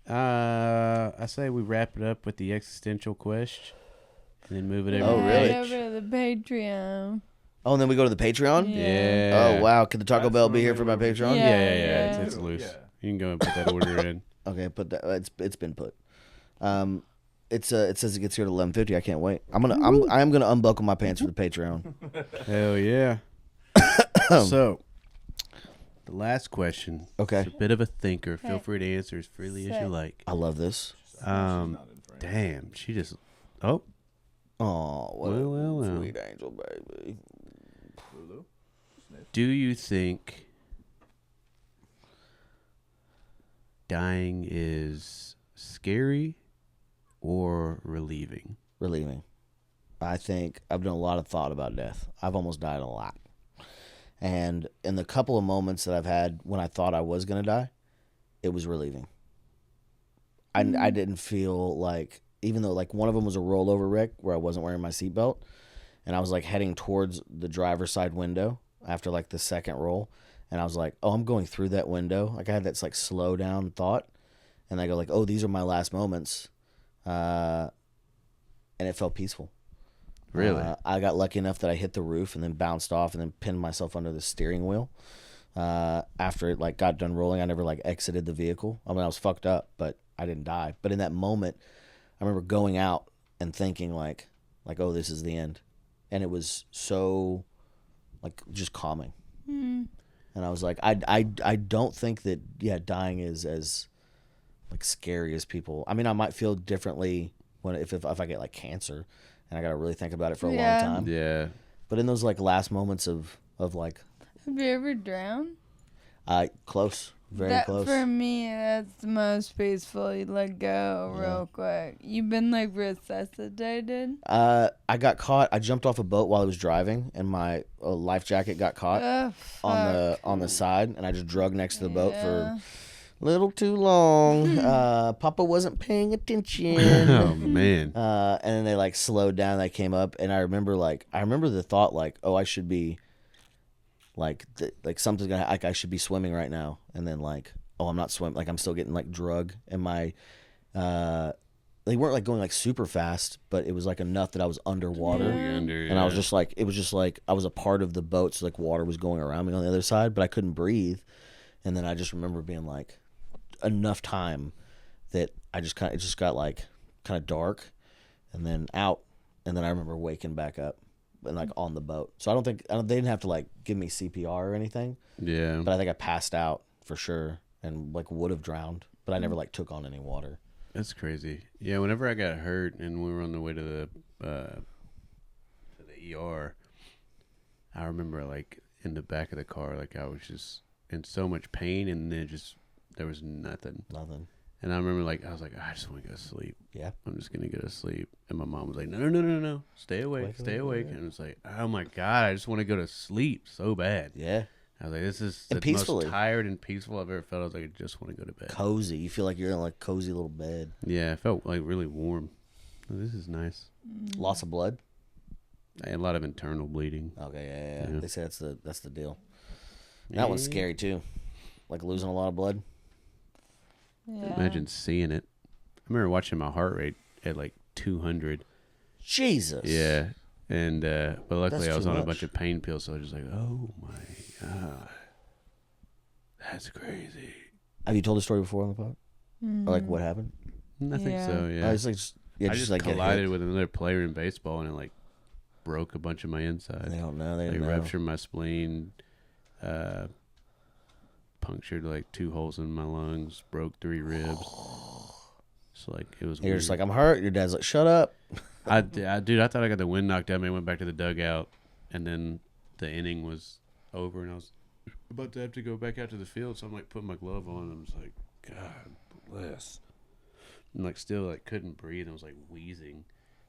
I say we wrap it up with the existential question, and then move it over. Oh, to really? Right H. over to the Patreon. Oh, and then we go to the Patreon? Yeah. Oh, wow. Could the Taco That's Bell be when here they for my were- Patreon? Yeah. Yeah. It's Yeah. loose. Yeah. You can go and put that order in. Okay, put that. It's been put. It says it gets here at 11:50. I can't wait. I am gonna unbuckle my pants for the Patreon. Hell yeah. So, The last question. Okay. It's a bit of a thinker. Feel Hey. free to answer as freely as you like. I love this. Damn. She just. Oh. Oh, what Well. a sweet angel, baby. Do you think dying is scary or relieving? Relieving. I think I've done a lot of thought about death. I've almost died a lot. And in the couple of moments that I've had when I thought I was going to die, it was relieving. I didn't feel like, even though like one of them was a rollover wreck where I wasn't wearing my seatbelt and I was like heading towards the driver's side window after like the second roll. And I was like, oh, I'm going through that window. Like I had that like slow down thought. And I go like, oh, these are my last moments. And it felt peaceful. Really? I got lucky enough that I hit the roof and then bounced off and then pinned myself under the steering wheel. After it like got done rolling, I never like exited the vehicle. I mean, I was fucked up, but I didn't die. But in that moment, I remember going out and thinking like, oh, this is the end. And it was so like just calming. And I was like, I don't think that, dying is as like scary as people. I mean, I might feel differently if I get like cancer and I got to really think about it for a long time. Yeah. But in those like last moments of like, Have you ever drowned? close, very close. For me, that's the most peaceful. You let go real quick. You've been like resuscitated. I got caught. I jumped off a boat while I was driving, and my life jacket got caught on the side, and I just drug next to the boat for a little too long. Papa wasn't paying attention. Oh man. And then they like slowed down. They came up, and I remember the thought like, oh, I should be like something's gonna like I should be swimming right now, and then like, oh, I'm not swimming. Like I'm still getting like drug, and my they weren't like going like super fast, but it was like enough that I was underwater. And I was just like, it was just like I was a part of the boat, so like water was going around me on the other side, but I couldn't breathe. And then I just remember being like, enough time that it just got like kind of dark, and then out, and then I remember waking back up and like on the boat. So they didn't have to like give me CPR or anything. Yeah. But I think I passed out for sure and like would have drowned, but I never like took on any water. That's crazy. Yeah, whenever I got hurt and we were on the way to the ER, I remember like in the back of the car, like I was just in so much pain, and then there was nothing. And I remember like I was like, I just want to go to sleep. Yeah. I'm just gonna go to sleep. And my mom was like, no, stay awake. And it was like, oh my God, I just want to go to sleep so bad. Yeah. I was like, this is And the peacefully. most tired and peaceful I've ever felt. I was like, I just want to go to bed. Cozy. You feel like you're in like a cozy little bed. Yeah, I felt like really warm. Oh, this is nice. Loss of blood. I had a lot of internal bleeding. Okay, yeah. Yeah. They say that's the deal. That one's scary too. Like losing a lot of blood. Yeah. Imagine seeing it. I remember watching my heart rate at like 200. Jesus. Yeah. And but luckily That's I was too on a much. bunch of pain pills, so I was just like, oh my God. That's crazy. Have you told the story before on the pod? Or like what happened? I think so, yeah. I was like, I just like get collided hit. with another player in baseball, and it like broke a bunch of my They insides. don't know. They Like don't know. ruptured my spleen, punctured like 2 holes in my lungs, broke 3 ribs. So like it was. You're weird. just like, I'm hurt. Your dad's like, shut up. Dude, I thought I got the wind knocked out of me. I went back to the dugout, and then the inning was over, and I was about to have to go back out to the field. So I'm like putting my glove on, and I'm just like, God bless. And like still like couldn't breathe. I was like wheezing,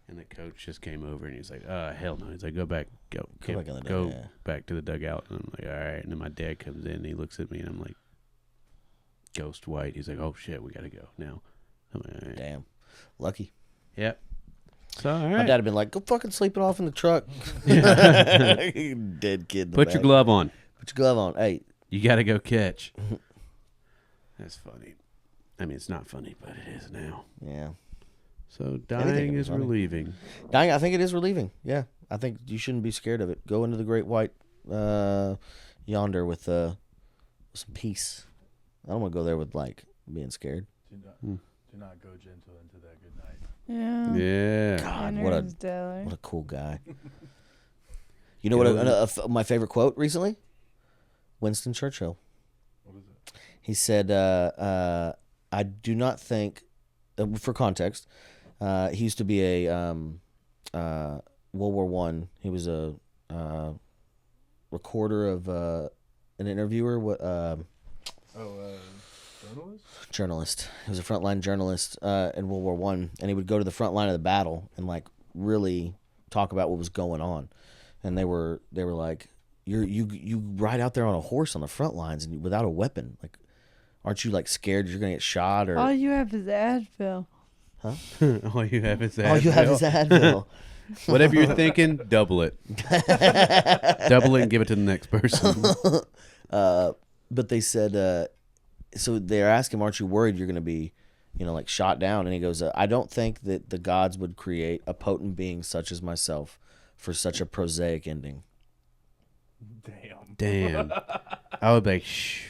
and the coach just came over, and he's like, hell no. He's like, go back in the dugout, yeah. Back to the dugout. And I'm like, all right. And then my dad comes in, and he looks at me, and I'm like, ghost white. He's like, oh shit, we gotta go now. I'm like, all right. Damn. Lucky. Yep. So, all right. My dad had been like, go fucking sleep it off in the truck. Dead kid in the Put back. your glove on. Put your glove on. Hey. You got to go catch. That's funny. I mean, it's not funny, but it is now. Yeah. So Anything dying can be is funny. relieving. Dying, I think it is relieving. Yeah. I think you shouldn't be scared of it. Go into the great white yonder with some peace. I don't want to go there with like being scared. Do not go gentle into that good night. Yeah. Yeah. God, Interstellar. what a cool guy. You know what? My favorite quote recently? Winston Churchill. He said, I do not think, for context, he used to be a World War One. He was a recorder of an interviewer. Journalist. He was a frontline journalist in World War One, and he would go to the front line of the battle and like really talk about what was going on. And they were like, you ride out there on a horse on the front lines and without a weapon, like, aren't you like scared you're gonna get shot or? All you have is Advil. Huh? All you have is Advil. All you have is Advil. Whatever you're thinking, double it. Double it and give it to the next person. But they said, so they're asking him, aren't you worried you're going to be, like shot down? And he goes, I don't think that the gods would create a potent being such as myself for such a prosaic ending. Damn. I would be like, shh.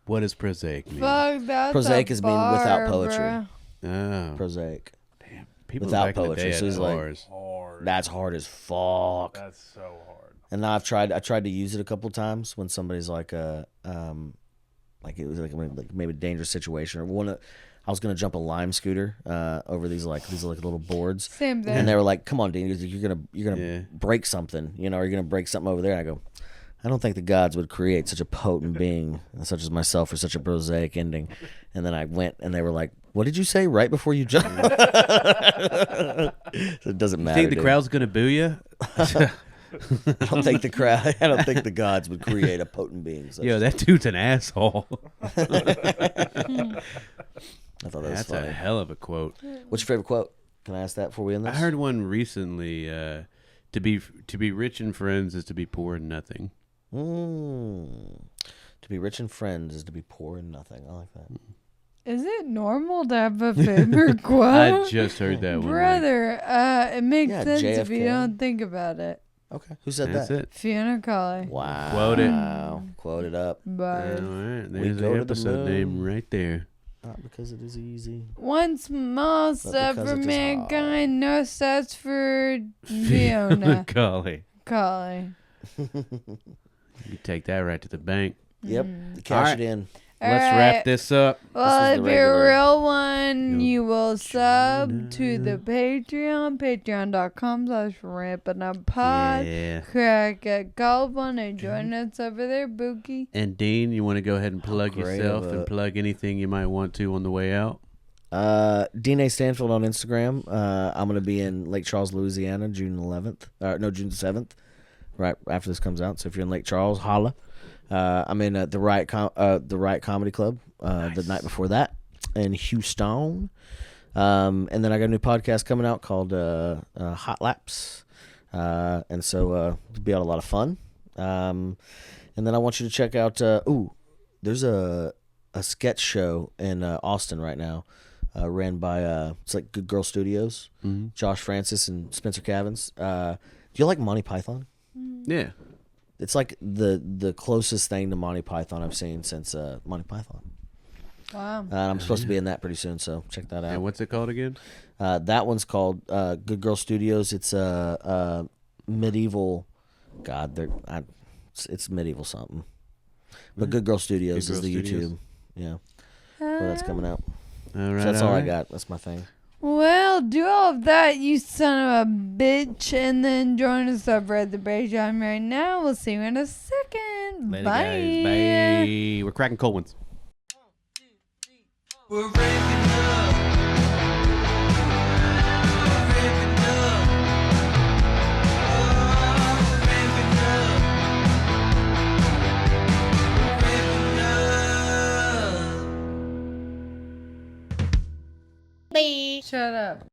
What does prosaic mean? Fuck, that's Prosaic is mean without poetry. bruh. Oh. Prosaic. Damn. People Without back in the poetry. day So had he's like, bars. Hard. that's hard as fuck. That's so hard. And now I tried to use it a couple times when somebody's like it was like maybe a dangerous situation, or I was gonna jump a lime scooter over these little boards. Same thing. And they were like, "Come on, Dean, you're gonna Yeah. break something, or you're gonna break something over there." And I go, "I don't think the gods would create such a potent being such as myself for such a prosaic ending." And then I went, and they were like, "What did you say right before you jumped?" So it doesn't matter. You think the dude. crowd's gonna boo you? I don't think the gods would create a potent being. Such Yo, as that dude's an asshole. I thought that was That's funny. a hell of a quote. What's your favorite quote? Can I ask that before we end this? I heard one recently. To be rich in friends is to be poor in nothing. To be rich in friends is to be poor in nothing. I like that. Is it normal to have a favorite quote? I just heard that one. Brother, it makes Yeah, sense if you JFK. don't think about it. Okay. Who said That's that? it. Fiona Colley. Wow. Quote it. Quote it up. All But right, We there's go the to the episode name moon. right there. Not because it is easy. one small step because for it is mankind, no steps for Fiona Golly, Colley. you take that right to the bank. Yep. Mm. Cash Alright. it in. Let's Alright. wrap this up. Well, This if is the you're a regular- real one, you will sub to Join the Patreon, patreon.com/rampinupod. Yeah. Crack a cold one and join us over there, Bookie. And Dean, you want to go ahead and plug great yourself of and a- plug anything you might want to on the way out? Dean A. Stanfield on Instagram. I'm going to be in Lake Charles, Louisiana, June 7th, right after this comes out. So if you're in Lake Charles, holla. I'm in the Riot Comedy Club the night before that in Houston. And then I got a new podcast coming out called Hot Laps. And so it'll be a lot of fun. And then I want you to check out, there's a sketch show in Austin right now, ran by, it's like Good Girl Studios, Josh Francis and Spencer Cavins. Do you like Monty Python? Yeah. It's like the closest thing to Monty Python I've seen since Monty Python. Wow. And I'm supposed to be in that pretty soon, so check that out. And what's it called again? That one's called Good Girl Studios. It's a medieval. God, it's medieval something. But Good Girl Studios Good is Girl the Studios. YouTube. Yeah, where that's coming out. All right. So that's all I right. got. That's my thing. Well, do all of that, you son of a bitch, and then join us over at the Patreon right now. We'll see you in a second. Later, Bye. guys. Bye. We're cracking cold ones. We're ramping up. We're ramping up. Oh, we're ramping up. We're ramping up. Shut up.